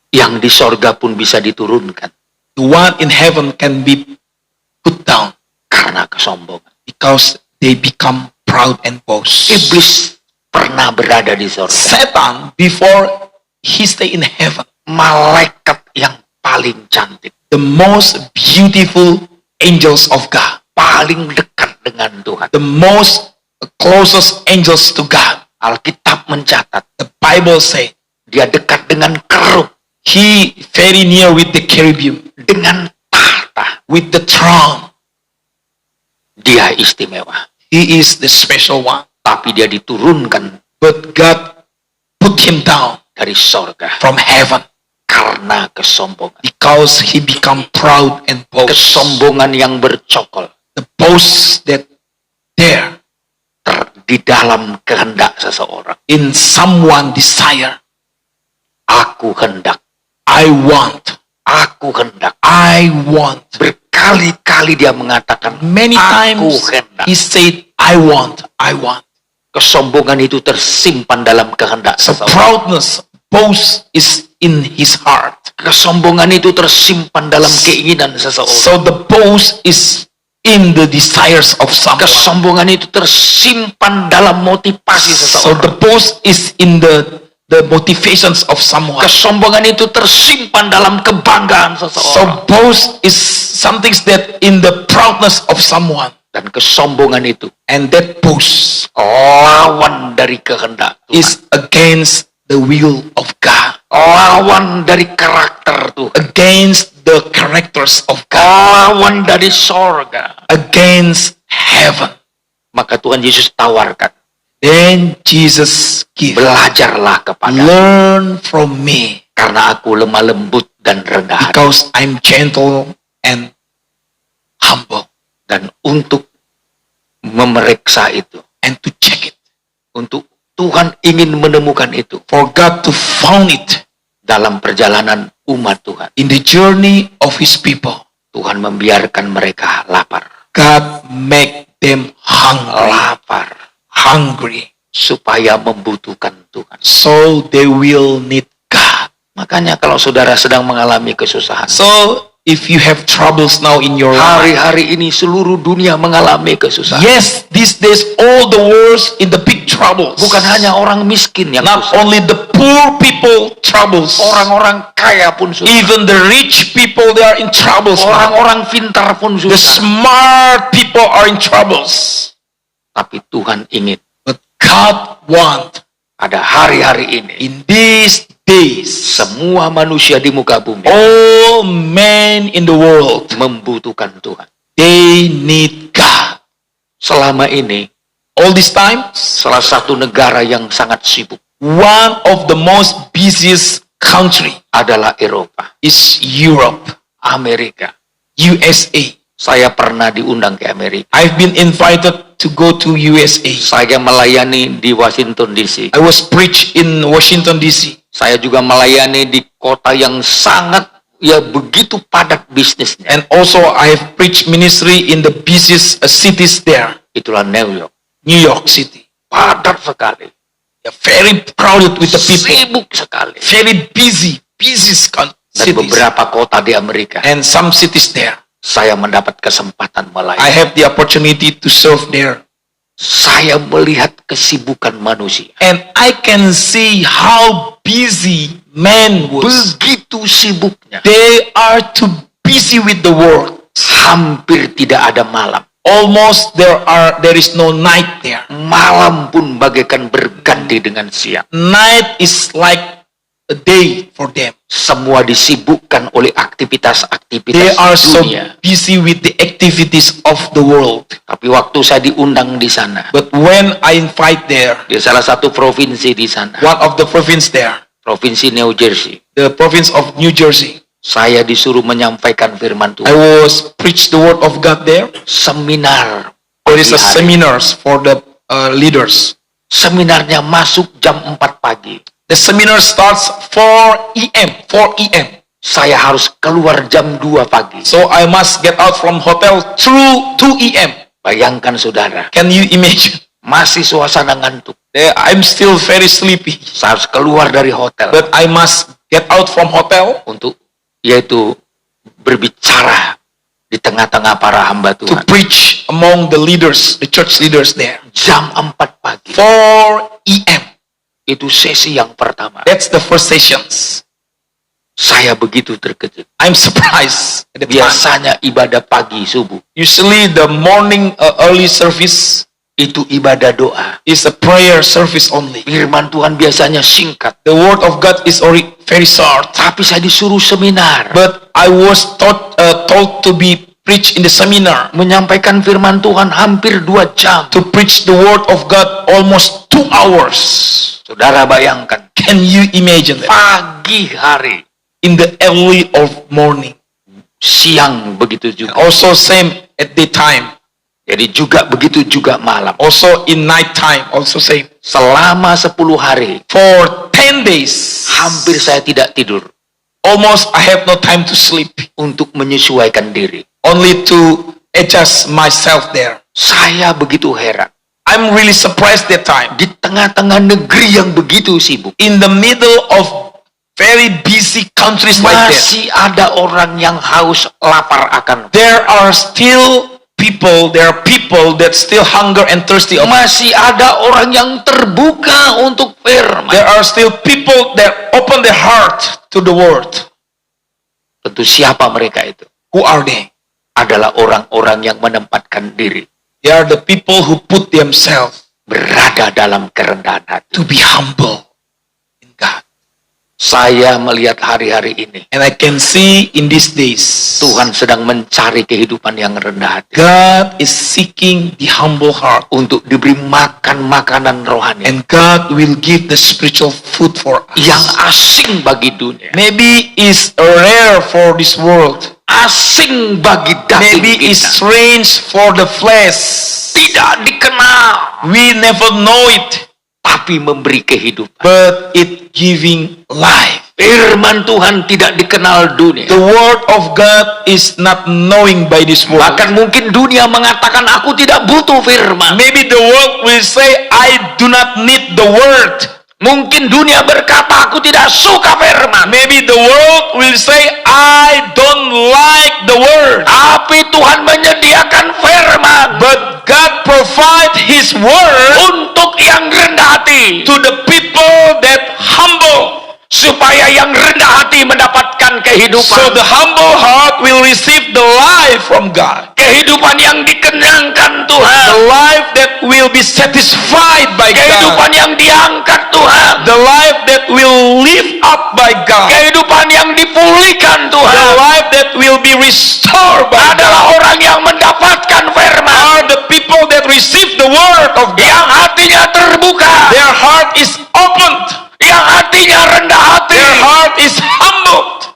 Yang di surga pun bisa diturunkan. The one in heaven can be put down Karena kesombongan. because they become proud and boast. Iblis pernah berada di surga. Satan, before he stay in heaven, Malaikat yang paling cantik. the most beautiful angels of God, Paling dekat dengan Tuhan. the most closest angels to God. Alkitab mencatat. The Bible say Dia dekat dengan kerub. he very near with the cherubim, Dengan tahta. with the throne. Dia istimewa. He is the special one. Tapi dia diturunkan But God put him down dari sorga. from heaven Karena kesombongan. because he become proud and boast. Kesombongan yang bercokol. The boast that there Di dalam kehendak seseorang. in someone desire. Aku hendak. I want. Aku hendak. I want. Berkali-kali dia mengatakan. Many Aku times hendak. he said, I want. I want. Kesombongan itu tersimpan dalam kehendak So seseorang. proudness, boast is in his heart. Kesombongan itu tersimpan dalam keinginan seseorang. So the boast is in the desires of someone. Kesombongan itu tersimpan dalam motivasi So seseorang. the boast is in the motivations of someone. Kesombongan itu tersimpan dalam kebanggaan So seseorang. boast is something that in the proudness of someone. Dan kesombongan itu And that boast lawan dari kehendak Tuhan. is against the will of God. Lawan dari karakter Tuhan. Against the characters of God. Lawan dari sorga. Against heaven. Maka Tuhan Yesus tawarkan. Then Jesus gives. Belajarlah kepada Learn from me, karena aku lemah lembut dan rendah hati. because I'm gentle and humble. Dan untuk memeriksa itu, And to check it. untuk Tuhan ingin menemukan itu For God to found it dalam perjalanan umat Tuhan. in the journey of His people. Tuhan membiarkan mereka lapar. God make them hungry, Supaya membutuhkan Tuhan. so they will need God. Makanya kalau saudara sedang mengalami kesusahan, So if you have troubles now in your life, hari-hari ini seluruh dunia mengalami kesusahan. yes, these days all the world in the big troubles. Bukan hanya orang miskin yang Not susah. only the poor people troubles, Orang-orang kaya pun susah. even the rich people, they are in troubles now. Orang-orang pintar pun The susah. smart people are in troubles. Tapi Tuhan ingin But God want pada hari-hari ini in these days, semua manusia di muka bumi all men in the world, membutuhkan Tuhan. they need God. Selama ini All this time, salah satu negara yang sangat sibuk one of the most busiest country adalah Eropa, is Europe, Amerika. USA. Saya pernah diundang ke Amerika. I've been invited to go to USA. Saya melayani di Washington DC. I was preached in Washington DC. Saya juga melayani di kota yang sangat begitu padat bisnisnya. And also I have preached ministry in the busiest cities there. Itulah New York. New York City. Padat sekali. Very crowded with the people. Sibuk sekali. Very busy Dan cities. beberapa kota di Amerika, And some cities there. saya mendapat kesempatan I melayani. have the opportunity to serve there. Saya melihat kesibukan manusia. And I can see how busy man was. Begitu sibuknya. They are too busy with the world. Hampir tidak ada malam. Almost there is no night there. Malam pun bagaikan berganti dengan siang. Night is like a day for them. Semua disibukkan oleh They aktivitas-aktivitas are so dunia. busy with the activities of the world. Tapi waktu saya diundang di sana, But when I invite there, di salah satu provinsi di sana, one of the province there, Provinsi New Jersey, the province of New Jersey, saya disuruh menyampaikan firman I Tuhan. was preach the word of God there. Seminar. There is a pagi hari. seminars for the leaders. Seminarnya masuk jam 4 pagi. The seminar starts 4 a.m. Saya harus keluar jam 2 pagi. So I must get out from hotel through 2 a.m. Bayangkan saudara, Can you imagine? masih suasana ngantuk. I'm still very sleepy. Saya harus keluar dari hotel But I must get out from hotel untuk yaitu berbicara di tengah-tengah para hamba to Tuhan. preach among the leaders, the church leaders there. Jam 4 pagi. 4 a.m. Itu sesi yang pertama. That's the first sessions. Saya begitu terkejut. I'm surprised at the time. Biasanya ibadah pagi subuh Usually the morning early service itu ibadah doa. is a prayer service only. Firman Tuhan biasanya singkat. The word of God is already very short. Tapi saya disuruh seminar. But I was told to be preached in the seminar, Menyampaikan firman Tuhan hampir 2 jam. to preach the word of God almost 2 hours. Saudara bayangkan, Can you imagine that? pagi hari, In the early of morning. siang begitu juga. Also same at daytime. Jadi juga begitu juga malam. Also in night time. Also same. Selama 10 hari, For 10 days. hampir saya tidak tidur Almost I have no time to sleep. untuk menyesuaikan diri. Only to adjust myself there. Saya begitu heran. I'm really surprised that time. Di tengah-tengah negeri yang begitu sibuk, In the middle of very busy countries like that, masih ada orang yang haus lapar akan. there are people that still hunger and thirsty. Masih ada orang yang terbuka untuk firman. There are still people that open their heart to the word. Tentu siapa mereka itu? Who are they? Adalah orang-orang yang menempatkan diri, They are the people who put themselves berada dalam kerendahan hati. to be humble in God. Saya melihat hari-hari ini And I can see in these days, Tuhan sedang mencari kehidupan yang rendah hati God is seeking the humble heart. untuk diberi makan makanan rohani And God will give the spiritual food for us. yang asing bagi dunia, Maybe is rare for this world. asing bagi daging Maybe is kita, strange for the flesh. tidak dikenal, We never know it, tapi memberi kehidupan. but it giving life. Firman Tuhan tidak dikenal dunia. The word of God is not knowing by this world. Bahkan mungkin dunia mengatakan aku tidak butuh firman. Maybe the world will say, I do not need the word. Mungkin dunia berkata aku tidak suka firman. Maybe the world will say, I don't like the word. Tapi Tuhan menyediakan firman But God provide His word untuk yang rendah hati, to the people that humble. supaya yang rendah hati mendapatkan So kehidupan. the humble heart will receive the life from God. Kehidupan yang dikenyangkan The Tuhan. life that will be satisfied by God. Kehidupan yang diangkat Tuhan. The life that will live up by God. Kehidupan yang dipulihkan The Tuhan. life that will be restored by Adalah God. orang yang mendapatkan firman, Are the people that receive the word of yang God. hatinya terbuka, Their heart is opened. yang hatinya rendah hati. Their heart is humbled.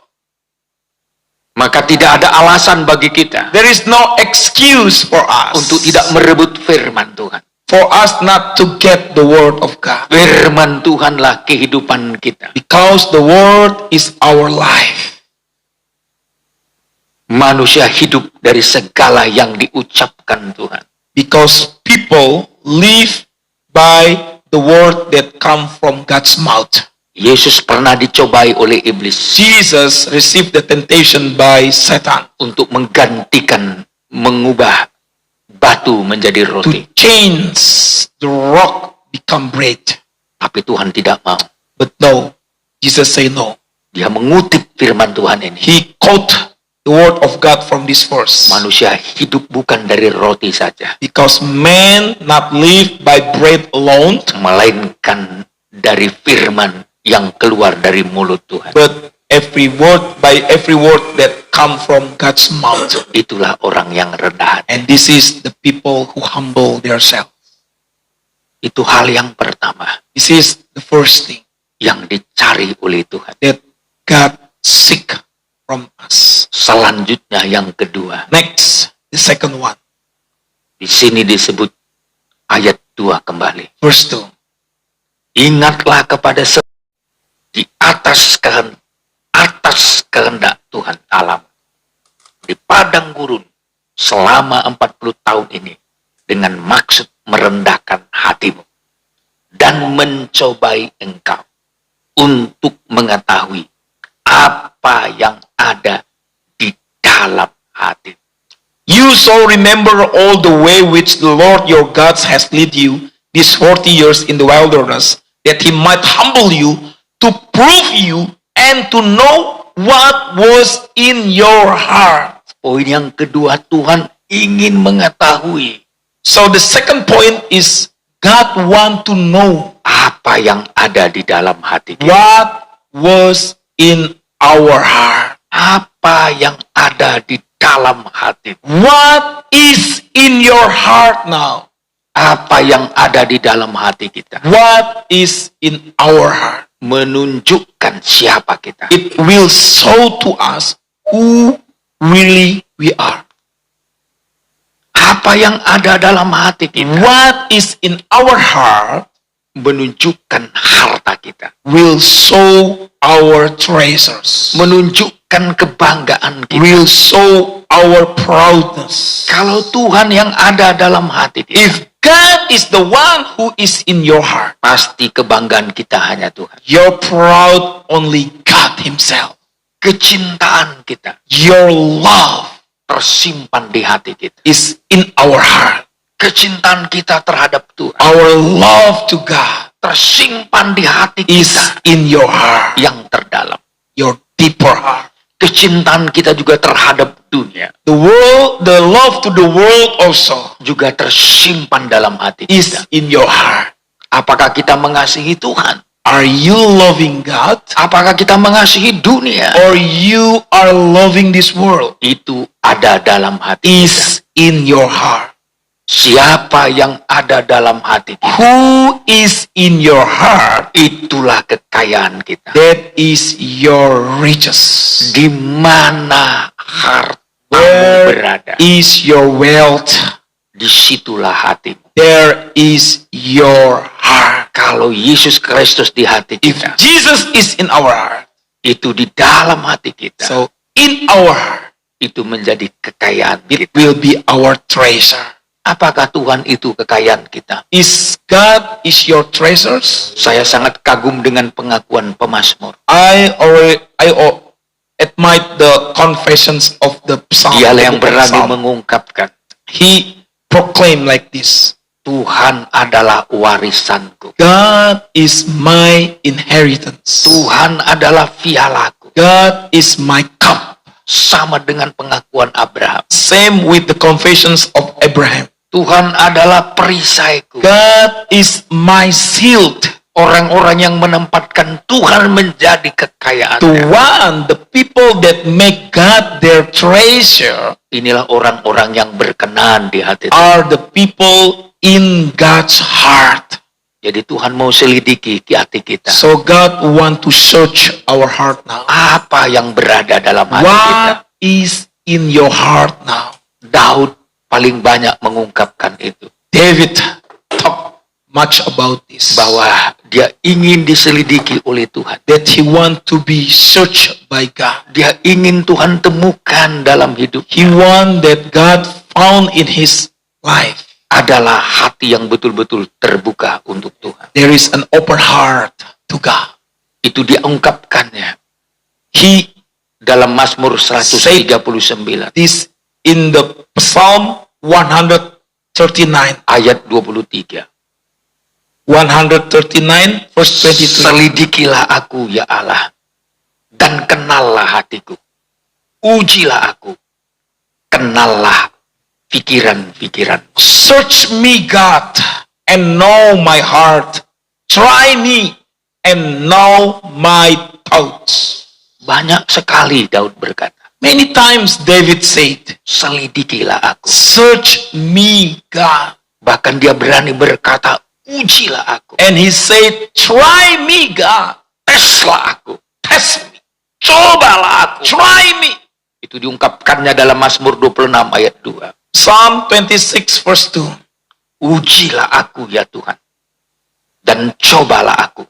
Maka tidak ada alasan bagi kita There is no excuse for us. untuk tidak merebut firman Tuhan. For us not to get the word of God. Firman Tuhanlah kehidupan kita. Because the word is our life. Manusia hidup dari segala yang diucapkan Tuhan. Because people live by the word that come from God's mouth. Yesus pernah dicobai oleh iblis Jesus received the temptation by Satan untuk menggantikan, mengubah batu menjadi to roti. change the rock become bread. Tapi Tuhan tidak mau. But no, Jesus say no. Dia mengutip firman Tuhan ini. He quote the word of God from this verse. Manusia hidup bukan dari roti saja, Because man not live by bread alone, melainkan dari firman yang keluar dari mulut Tuhan. but by every word that come from God's mouth. Itulah orang yang rendah hati. And this is the people who humble themselves. Itu hal yang pertama This is the first thing yang dicari oleh Tuhan. that God seek from us. Selanjutnya yang kedua, Next, the second one, di sini disebut ayat 2 kembali. verse 2. Ingatlah kepada di atas kehendak Tuhan alam di padang gurun selama 40 tahun ini dengan maksud merendahkan hatimu dan mencobai engkau untuk mengetahui apa yang ada di dalam hati. You shall remember all the way which the Lord your God has led you these 40 years in the wilderness, that He might humble you, to prove you, and to know what was in your heart. Poin yang kedua, Tuhan ingin mengetahui So the second point is God want to know apa yang ada di dalam hati kita. what was in our heart. Apa yang ada di dalam hati. What is in your heart now? Apa yang ada di dalam hati kita. What is in our heart? Menunjukkan siapa kita. It will show to us who really we are. Apa yang ada dalam hati kita. What is in our heart Menunjukkan harta kita. will show our treasures. Menunjukkan kebanggaan kita. Will show our proudness. Kalau Tuhan yang ada dalam hati kita, If God is the one who is in your heart, pasti kebanggaan kita hanya Tuhan. you're proud only God Himself. Kecintaan kita Your love tersimpan di hati kita. is in our heart. Kecintaan kita terhadap Tuhan Our love to God tersimpan di hati is kita in your heart, yang terdalam. your deeper heart. Kecintaan kita juga terhadap dunia The love to the world also juga tersimpan dalam hati is kita. in your heart. Apakah kita mengasihi Tuhan? Are you loving God? Apakah kita mengasihi dunia? Or you are loving this world? Itu ada dalam hati kita. Is in your heart. Siapa yang ada dalam hati kita, Who is in your heart? itulah kekayaan kita. That is your riches. Di mana hartamu Where berada, is your wealth? disitulah hatimu. There is your heart. Kalau Yesus Kristus di hati If kita, Jesus is in our heart, itu di dalam hati kita, so in our heart, itu menjadi kekayaan it kita. will be our treasure. Apakah Tuhan itu kekayaan kita? Is God is your treasures? Saya sangat kagum dengan pengakuan pemazmur. I admire the confessions of the psalm. Dialah yang berani mengungkapkan, He proclaimed like this: Tuhan adalah warisanku. God is my inheritance. Tuhan adalah pialaku. God is my cup. Sama dengan pengakuan Abraham. Same with the confessions of Abraham. Tuhan adalah perisaiku. God is my shield. Orang-orang yang menempatkan Tuhan menjadi The kekayaannya. one, the people that make God their treasure Inilah orang-orang yang berkenan di hati Tuhan. are the people in God's heart. Jadi Tuhan mau selidiki di hati kita. So God want to search our heart now. Apa yang berada dalam hati kita? What is in your heart now? Daud paling banyak mengungkapkan itu. David talked much about this. Bahwa dia ingin diselidiki oleh Tuhan. That he want to be searched by God. Dia ingin Tuhan temukan dalam hidup. He want that God found in his life. Adalah hati yang betul-betul terbuka untuk Tuhan. There is an open heart to God. Itu dia ungkapkannya He dalam Mazmur 139 this in the Psalm 139. ayat 23. 139 verse 22. Selidikilah aku ya Allah, dan kenallah hatiku. Ujilah aku, kenallah pikiran-pikiran. Search me, God, and know my heart. Try me and know my thoughts. Banyak sekali Daud berkata, Many times David said, selidikilah aku. search me, God. Bahkan dia berani berkata, ujilah aku. And he said, try me, God. Teslah aku. Test me. Cobalah aku. Try me. Itu diungkapkannya dalam Mazmur 26 ayat 2. Psalm 26 verse 2. Ujilah aku ya Tuhan, dan cobalah aku.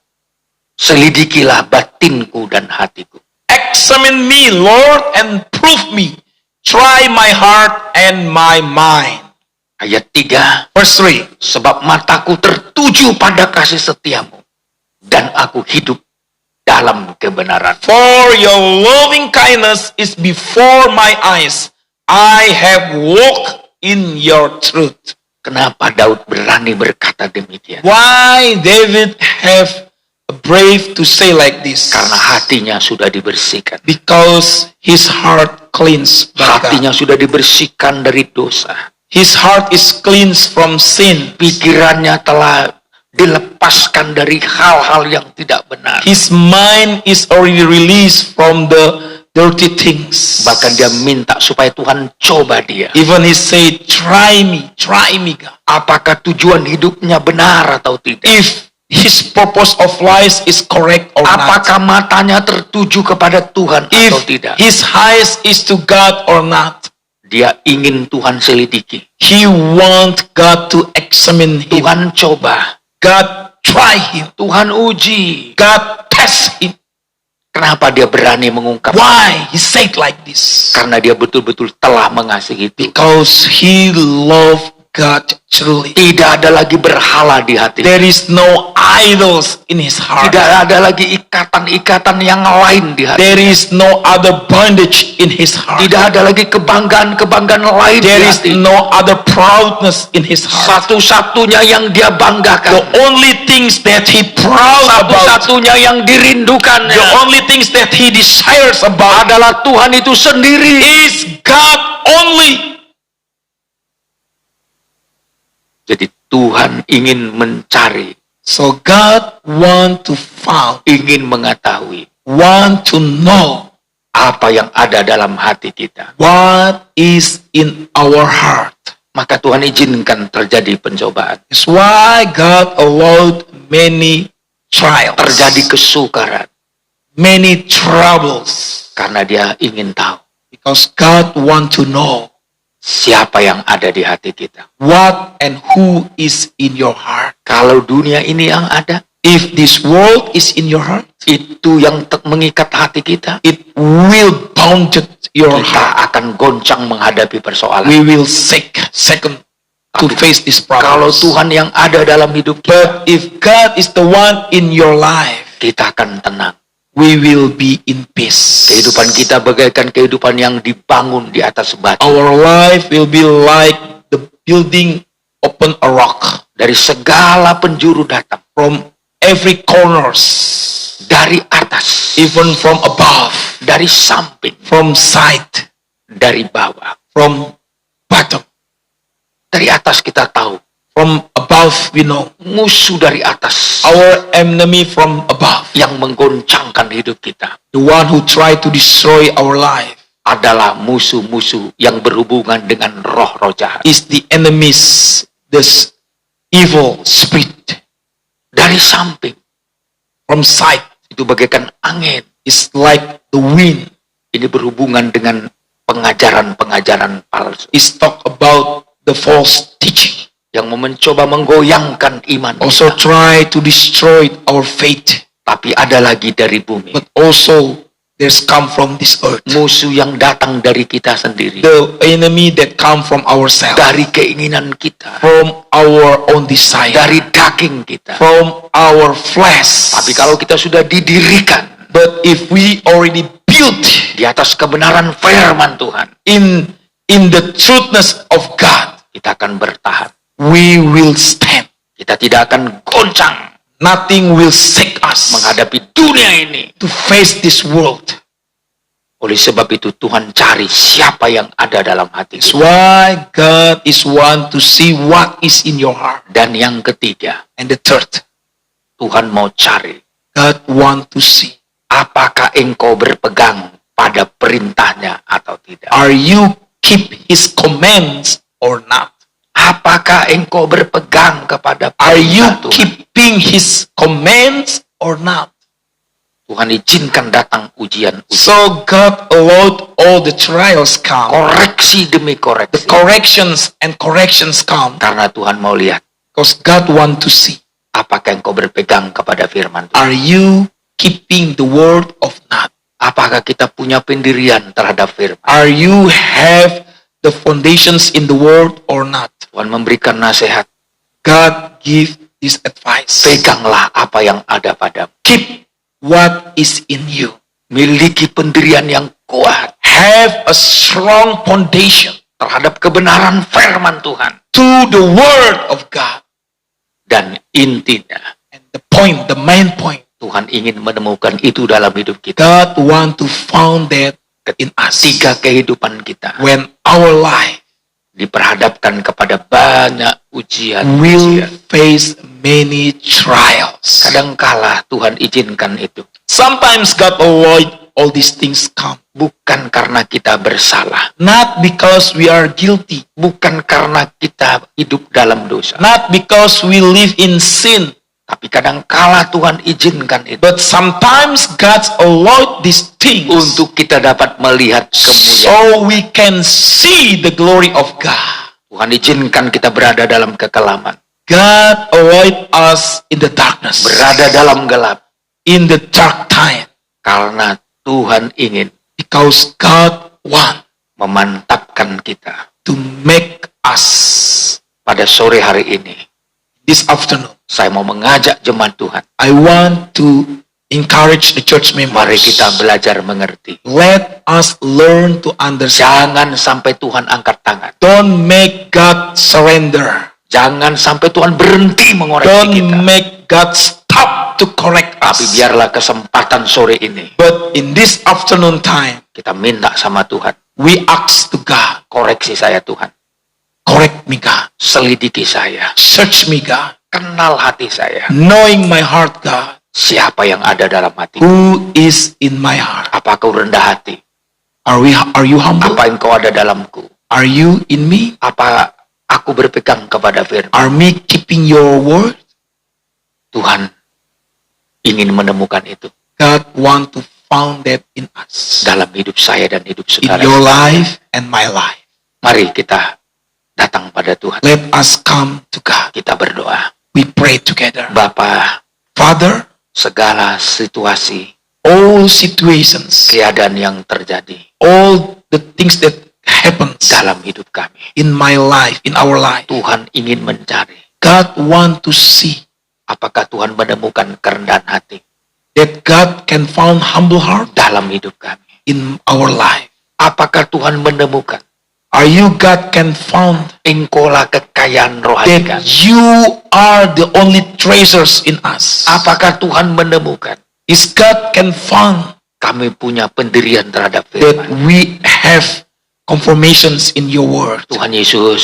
Selidikilah batinku dan hatiku. Examine me, Lord, and prove me. Try my heart and my mind. Ayat 3. Verse 3. Sebab mataku tertuju pada kasih setiamu, dan aku hidup dalam kebenaran. For your loving kindness is before my eyes. I have walked in your truth. Kenapa Daud berani berkata demikian? Why David have brave to say like this? Karena hatinya sudah dibersihkan. Because his heart cleansed by God. Hatinya sudah dibersihkan dari dosa. His heart is cleansed from sin. Pikirannya telah dilepaskan dari hal-hal yang tidak benar. His mind is already released from the dirty things. Bahkan dia minta supaya Tuhan coba dia. Even he said, try me, God. Apakah tujuan hidupnya benar atau tidak? If his purpose of life is correct or not. Apakah matanya tertuju kepada Tuhan atau If tidak? his eyes is to God or not. Dia ingin Tuhan selidiki. He want God to examine him. Tuhan coba. God try him. Tuhan uji. God test him. Kenapa dia berani mengungkap? Why he said like this? Karena dia betul-betul telah mengasihi Tuhan. Because he loved God truly. Tidak ada lagi berhala di hati. There is no idols in his heart. Tidak ada lagi ikatan-ikatan yang lain di hati. There is no other bondage in his heart. Tidak ada lagi kebanggaan-kebanggaan lain There di is hati. no other proudness in his heart. Satu-satunya yang dia The banggakan, only things that he proud about, satu-satunya yang dirindukannya the only things that he desires about adalah Tuhan itu sendiri. is God only. Jadi Tuhan ingin mencari So God want to find, ingin mengetahui want to know apa yang ada dalam hati kita. what is in our heart. Maka Tuhan izinkan terjadi pencobaan, That's why God allowed many trials, terjadi kesukaran, many troubles, karena Dia ingin tahu because God want to know siapa yang ada di hati kita. what and who is in your heart. Kalau dunia ini yang ada, If this world is in your heart, itu yang mengikat hati kita, it will bound your kita heart. akan goncang menghadapi persoalan. We will second to face this problem. Kalau Tuhan yang ada dalam hidup kita, But if God is the one in your life, kita akan tenang. we will be in peace. Kehidupan kita bagaikan kehidupan yang dibangun di atas batu. Our life will be like the building upon a rock. Dari segala penjuru datang, From every corners, dari atas, even from above, dari samping, from side, dari bawah. from bottom, Dari atas kita tahu, from above we know. musuh dari atas Our enemy from above, yang menggoncangkan hidup kita the one who tried to destroy our life, adalah musuh-musuh yang berhubungan dengan roh-roh jahat. is the enemies, this evil spirit. Dari samping, From side, itu bagaikan angin. is like the wind. Ini berhubungan dengan pengajaran-pengajaran palsu Is talk about the false teaching. yang mencoba menggoyangkan iman Also kita. try to destroy our faith. Tapi ada lagi dari bumi, But also there's come from this earth. musuh yang datang dari kita sendiri, The enemy that come from ourselves, dari keinginan kita, from our own desire, dari daging kita. from our flesh. Tapi kalau kita sudah didirikan But if we already built di atas kebenaran firman Tuhan, in the truthness of God, kita akan bertahan. we will stand. Kita tidak akan goncang Nothing will shake us menghadapi dunia ini. to face this world. Oleh sebab itu Tuhan cari siapa yang ada dalam hati That's kita. why God is one to see what is in your heart. Dan yang ketiga, And the third, Tuhan mau cari God want to see, apakah engkau berpegang pada perintahnya atau tidak. are you keep His commands or not? Apakah engkau berpegang kepada Are you perintah Tuhan? keeping His commands or not? Tuhan izinkan datang ujian-ujian. So God allowed all the trials come, Koreksi demi the koreksi. corrections come, Karena Tuhan mau lihat because God want to see, apakah engkau berpegang kepada firman Tuhan. are you keeping the word of not? Apakah kita punya pendirian terhadap firman. Are you have the foundations in the word or not? Tuhan memberikan nasihat. God give this advice. Peganglah apa yang ada padamu. Keep what is in you. Miliki pendirian yang kuat Have a strong foundation terhadap kebenaran firman Tuhan. to the word of God. Dan intinya, And the main point, Tuhan ingin menemukan itu dalam hidup kita. God want to found that in us. Ketika kehidupan kita When our life diperhadapkan kepada banyak ujian, will face many trials. kadangkala Tuhan izinkan itu. Sometimes God avoid all these things come. Bukan karena kita bersalah, Not because we are guilty. bukan karena kita hidup dalam dosa, Not because we live in sin. tapi kadangkala Tuhan izinkan itu But sometimes God allowed these things untuk kita dapat melihat kemuliaan. so we can see the glory of God. Tuhan izinkan kita berada dalam kekelaman, God avoid us in the darkness, berada dalam gelap, in the dark time, karena Tuhan ingin because God want memantapkan kita. to make us. Pada sore hari ini, This afternoon, saya mau mengajak jemaat Tuhan. I want to encourage the church Mari members. kita belajar mengerti. Let us learn to understand. Jangan sampai Tuhan angkat tangan. Don't make God surrender. Jangan sampai Tuhan berhenti mengoreksi Don't kita. make God stop to correct Tapi us. biarlah kesempatan sore ini But in this afternoon time, kita minta sama Tuhan. we ask to God, Koreksi saya Tuhan. correct me God, Selidiki saya. search me God, kenal hati saya. knowing my heart, God. Siapa yang ada dalam hati? Who is in my heart? Apa kau rendah hati? Are you humble? Apa engkau ada dalamku? Are you in me? Apa aku berpegang kepada firman? Are me keeping your word? Tuhan ingin menemukan itu God want to found that in us, dalam hidup saya dan hidup in saudara. your life and my life. Mari kita datang pada Tuhan. Let us come to God. Kita berdoa. We pray together. Bapa, Father, segala situasi, all situations, keadaan yang terjadi all the things that happens dalam hidup kami, in my life, in our life, Tuhan ingin mencari. God want to see Apakah Tuhan menemukan kerendahan hati that God can found humble heart dalam hidup kami? in our life. Apakah Tuhan menemukan Are you God can found engkaulah kekayaan rohani that kami? you are the only treasures in us? Apakah Tuhan menemukan Is God can found kami punya pendirian terhadap that firman? we have confirmations in your word? Tuhan Yesus,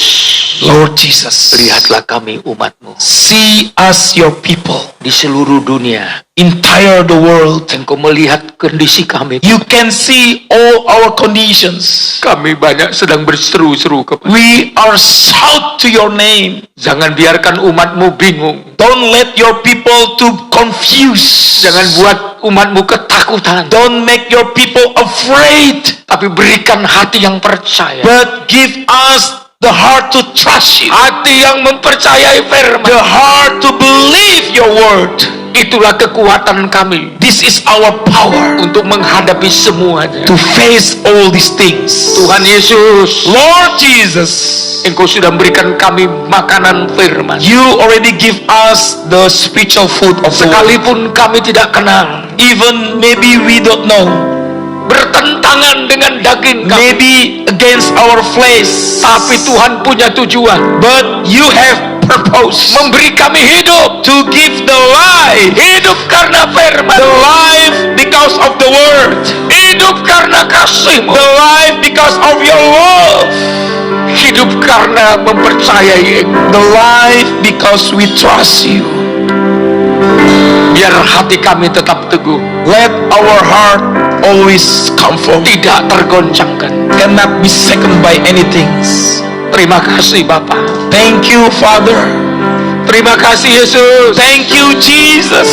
Lord Jesus, lihatlah kami umat-Mu see us your people, di seluruh dunia. entire the world. Engkau melihat kondisi kami. You can see all our conditions. Kami banyak sedang berseru-seru kepada. We are shout to your name. Jangan biarkan umat-Mu bingung. Don't let your people to confuse. Jangan buat umat-Mu ketakutan. Don't make your people afraid. Tapi berikan hati yang percaya. But give us the heart to trust you. Hati yang mempercayai firman. The heart to believe your word. Itulah kekuatan kami This is our power untuk menghadapi semuanya. to face all these things. Tuhan Yesus, Lord Jesus, Engkau sudah memberikan kami makanan firman. you already give us the spiritual food of the word. Sekalipun kami tidak kenal, Even maybe we don't know, bertentangan dengan daging kami, maybe against our flesh, tapi Tuhan punya tujuan but you have purpose memberi kami hidup. to give the life, Hidup karena firman. the life because of the word, Hidup karena kasih-Mu. the life because of your love, Hidup karena mempercayai Engkau. the life because we trust you. Biar hati kami tetap teguh, Let our heart always comfort, tidak tergoncangkan. cannot be shaken by anything. Terima kasih Bapa. Thank you, Father. Terima kasih Yesus. Thank you, Jesus.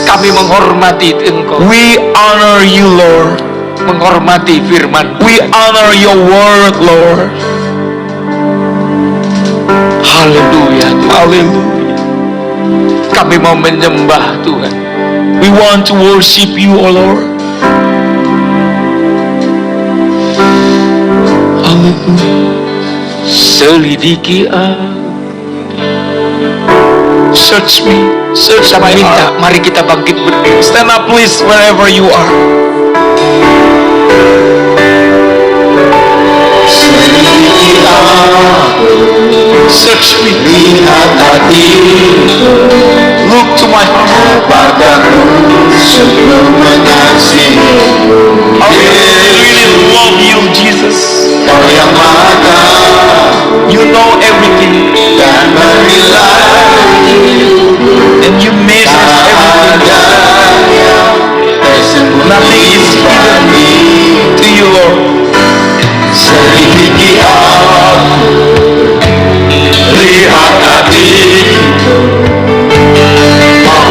Kami menghormati Engkau, We honor you, Lord. menghormati firman. We honor your word, Lord. Haleluya Tuhan. Hallelujah. Kami mau menyembah Tuhan. We want to worship you, O Lord. Hallelujah. Selidiki aku. Search me. Search Sama my minta, heart. mari kita bangkit berdiri. Stand up, please, wherever you are. Search me. Lihat hatiku Look to my heart. padaku sebelum mengasihimu. I really love you, Jesus. Kau yang maha You know everything, dan menilai and you measure everything. Nothing is hidden to you, Lord. selidiki aku, lihat hatiku, mau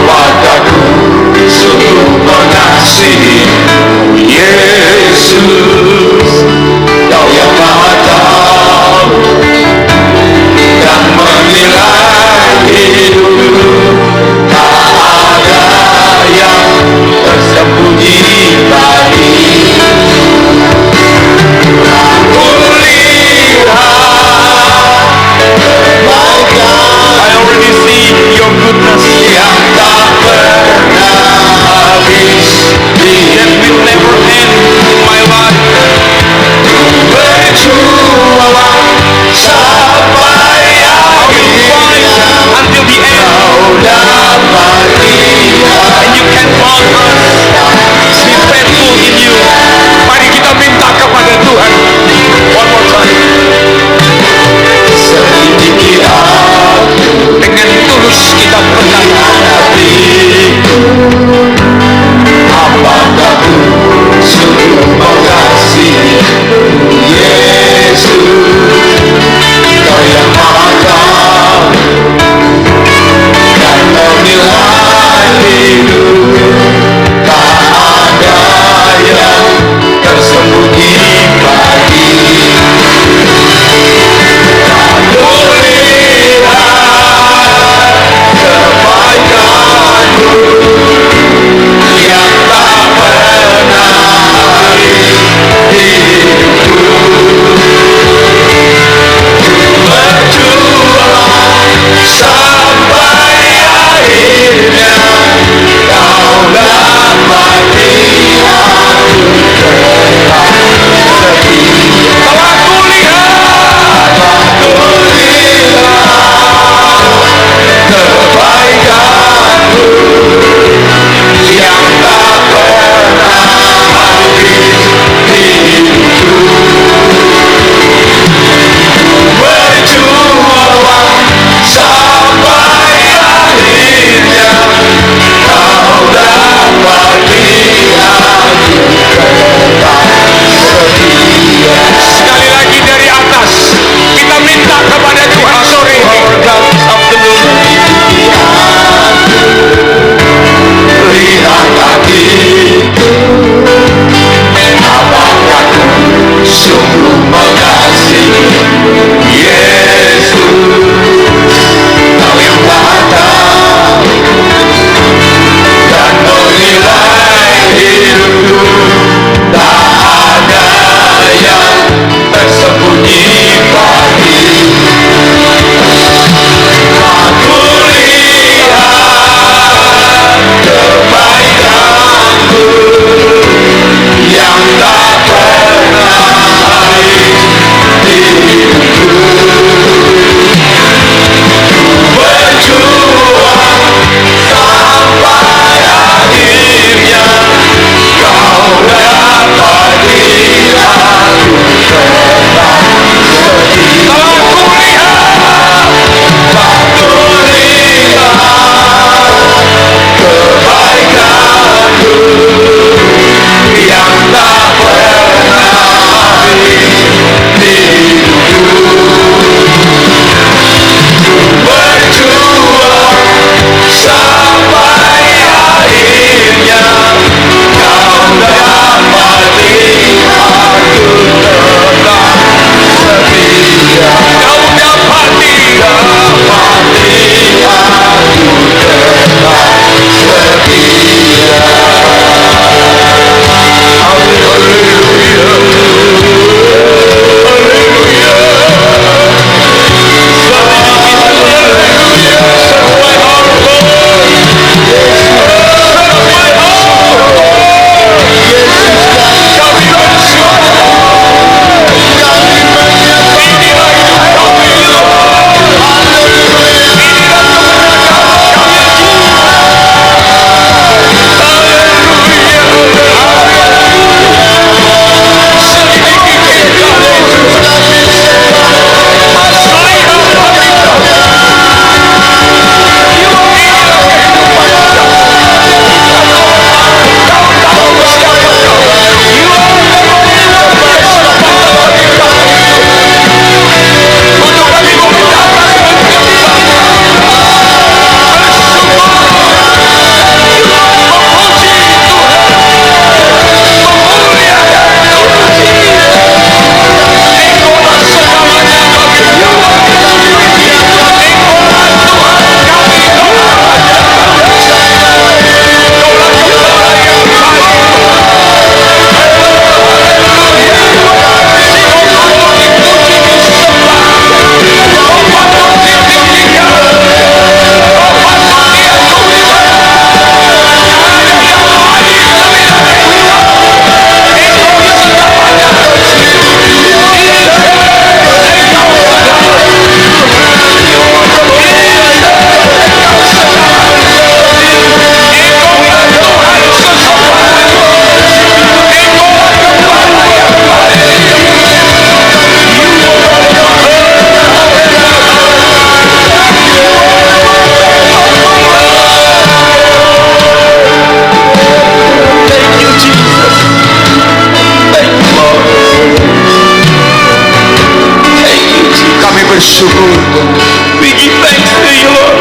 bersyukur. We give thanks to you, Lord,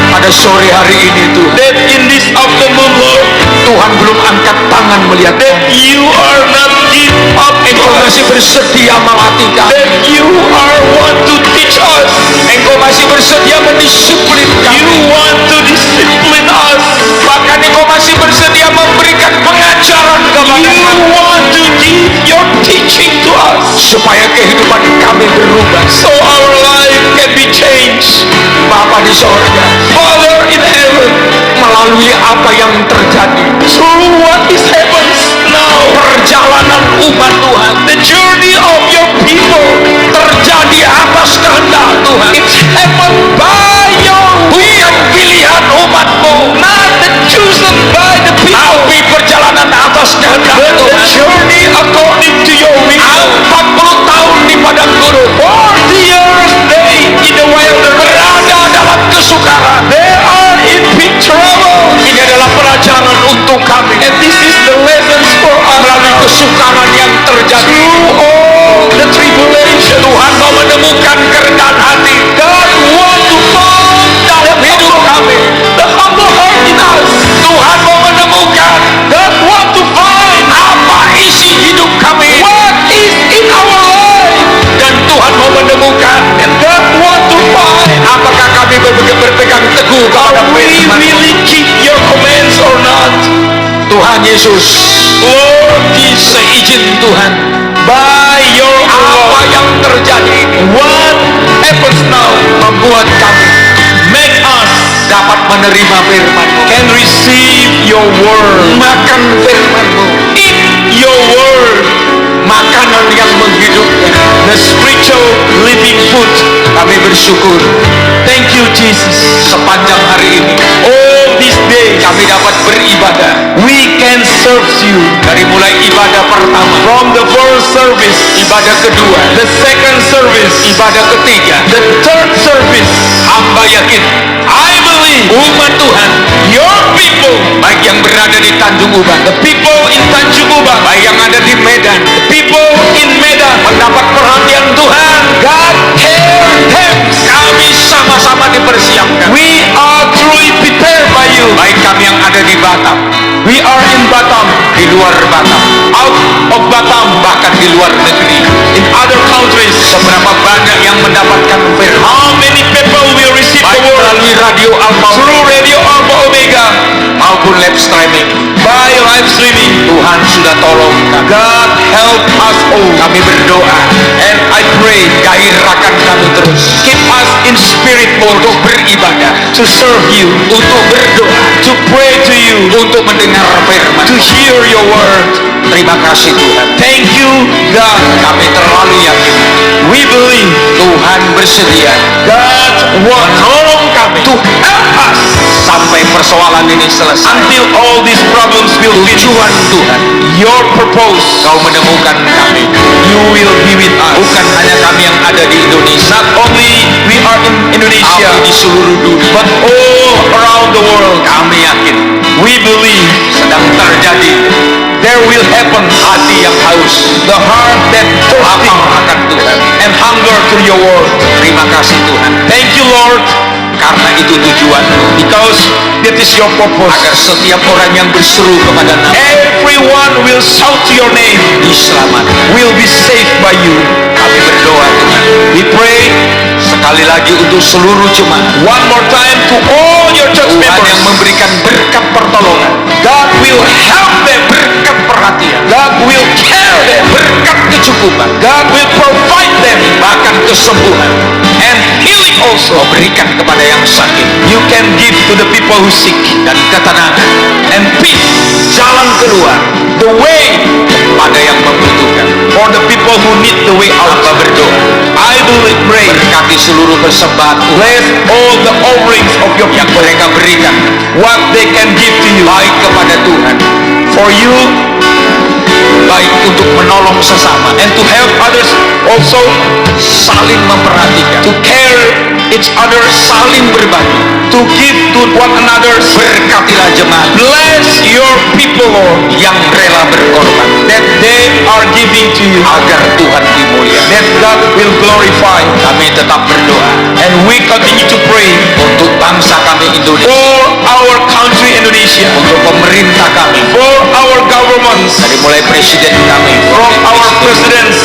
Pada sore hari ini Tuhan, that in this afternoon, Lord, Tuhan belum angkat tangan melihat that you are not give up to Engkau us, masih bersedia melatih kami. that you are want to teach us, Engkau masih bersedia mendisiplin kami. you want to discipline us, Bahkan Engkau masih bersedia memberikan pengajaran kepada you kami. want to give your teaching to us, Supaya kehidupan kami berubah. so our life can be changed. Bapa di sorga, Father in heaven, melalui apa yang terjadi, through what is happens now, perjalanan umat Tuhan the journey of your people, terjadi atas kehendak Tuhan. it's happened by your Bukan pilihan umatmu, not the chosen by the people, tapi perjalanan atas kehendak but the Tuhan. journey according to your will. 40 tahun di padang gurun, 40 years they in the wilderness, berada dalam kesukaran. they are in big trouble, Ini adalah pelajaran untuk kami. and this is the lessons for us Melalui now. kesukaran yang terjadi, Through all the tribulation, Tuhan mau menemukan kerendahan hati God want to find dalam hidup kami. the humble heart in us. Tuhan mau menemukan God want to find apa isi hidup kami. what is in our life, Dan Tuhan mau menemukan and God want to find apakah kami berpegang teguh kepada are we firman. really keep your commands or not. Tuhan Yesus, Lord Jesus, seizin Tuhan, by your apa love, yang terjadi ini what happens now membuat kami make us dapat menerima firman-Mu, can receive your word, makan firman-Mu, eat your word, makanan yang menghidupkan. the spiritual living food. Kami bersyukur Thank you, Jesus. sepanjang hari ini All these days kami dapat beribadah. we can serve you. Dari mulai ibadah pertama, From the first service, ibadah kedua, the second service, ibadah ketiga, the third service, hamba yakin I believe umat Tuhan, your people, baik yang berada di Tanjung Uban, the people in Tanjung Uban, baik yang ada di Medan, the people in Medan, mendapat perhatian Tuhan. God care them. Kami sama-sama dipersiapkan. We are truly prepared by you. Baik kami yang ada di Batam, We are in Batam, di luar Batam, out of Batam, bahkan di luar negeri. in other countries. Seberapa banyak yang mendapatkan firman, How many people will receive the baik word melalui radio Alfa through Radio Alpha Omega, maupun live streaming. by live streaming? Tuhan sudah tolong kami. God help us all. Kami berdoa, And I pray, gairahkan kami terus keep us in spirit mode untuk beribadah, to serve you, untuk berdoa, to pray to you, untuk mendengar firman. to hear your word. Terima kasih Tuhan. Thank you, God. Kami terlalu yakin We believe Tuhan bersedia God wants menolong kami to help us sampai persoalan ini selesai. until all these problems will finish. Tujuan Tuhan, Your purpose, Kau menemukan kami. you will be with us. Bukan hanya kami yang ada di Indonesia, Not only we are in Indonesia, tapi di seluruh dunia. but all around the world. Kami yakin We believe sedang terjadi there will happen hati yang haus, the heart that thirsty lapar akan Tuhan. and hunger to your word. Terima kasih Tuhan, Thank you, Lord, karena itu tujuan-Mu, because that is your purpose. agar setiap orang yang berseru kepada nama Everyone will shout to your name, diselamatkan. will be saved by you. Kami berdoa Tuhan, We pray sekali lagi untuk seluruh jemaat, one more time to all your church Tuhan yang members. memberikan berkat pertolongan, God will help them. berkat perhatian, God will care them. berkat kecukupan, God will provide them, bahkan kesembuhan. and healing also. Kau berikan kepada yang sakit, You can give to the people who sick, dan ketenangan, and peace, jalan keluar the way pada yang membutuhkan. for the people who need the way out. Hamba berdoa, I believe, pray, berkati seluruh persembahan Tuhan bless all the offerings of your yang people, mereka berikan, what they can give to you, baik kepada Tuhan for you, baik untuk menolong sesama, and to help others also, saling memperhatikan, to care each other, saling berbagi. to give to one another. Berkatilah jemaat Bless your people, Lord, yang rela berkorban, that they are giving to you, agar Tuhan dimuliakan. that God will glorify. Kami tetap berdoa And we continue to pray untuk bangsa kami Indonesia, for our country Indonesia, untuk pemerintah kami, for our governments, dari mulai presiden kami, from our presidents,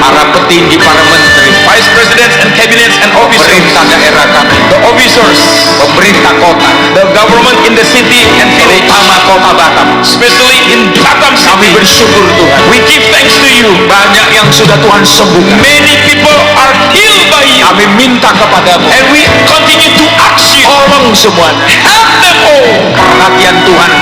para petinggi, para menteri, vice presidents and cabinets and officers, pemerintah daerah kami, the officers, pemerintah kota, the government in the city and village, terutama kota Batam. especially in Batam Kami City. bersyukur Tuhan, We give thanks to you. banyak yang sudah Tuhan sembuhkan. Many people are healed by you, Kami minta kepadamu, and we continue to ask you, tolong semuanya. help them all. Perhatian Tuhan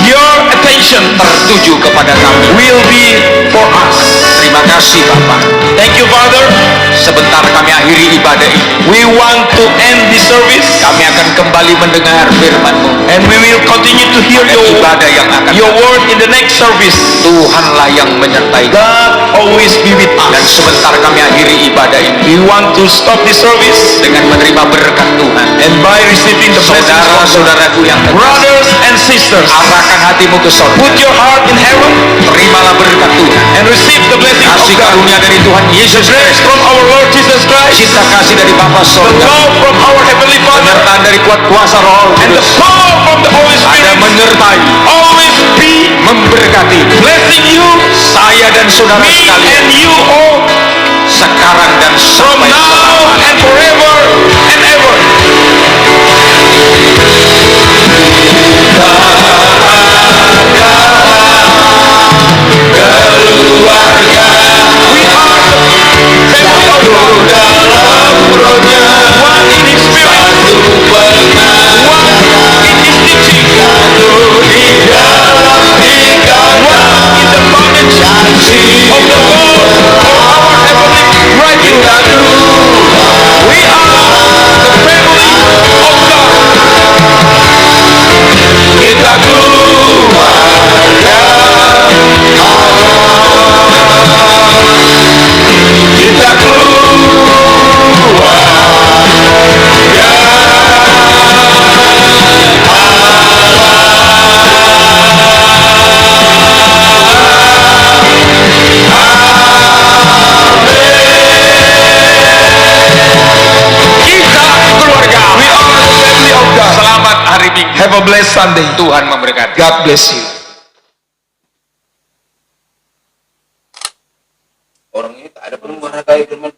Your attention tertuju kepada kami. will be for us. Terima kasih Bapak. Thank you, Father. Sebentar kami akhiri ibadah ini. We want to end this service, Kami akan kembali mendengar firman-Mu. and we will continue to hear Pada ibadah yang akan your word in the next service. Tuhanlah yang menyertai kami. God always be with Dan us. sebentar kami akhiri ibadah ini We want to stop this service, dengan menerima berkat Tuhan. and by receiving the blessings of God. Saudara-saudaraku yang terkasih, Brothers and sisters, arahkan hatimu ke sorga. put your heart in heaven Terimalah berkat Tuhan. and receive the blessings of Kasih God. karunia dari Tuhan The Yesus grace Kristus, from our Lord Jesus Christ, cinta kasih dari Bapa the sorga, love from our Heavenly Father, penyertaan dari kuat kuasa Roh and the Kudus power from the Holy ada Spirit menyertai, always be memberkati blessing you, saya dan saudara me sekalian and you all, sekarang dan from sampai now selama-lamanya. and forever and ever. One in His Spirit, one in His teaching, one in the foundation of the Lord for our heavenly righteousness. We are the family of God. Kita keluarga. We are the family of God. Selamat hari Minggu. Have a blessed Sunday. Tuhan memberkati. God bless you. Orang ini tak ada perubahan kayak firman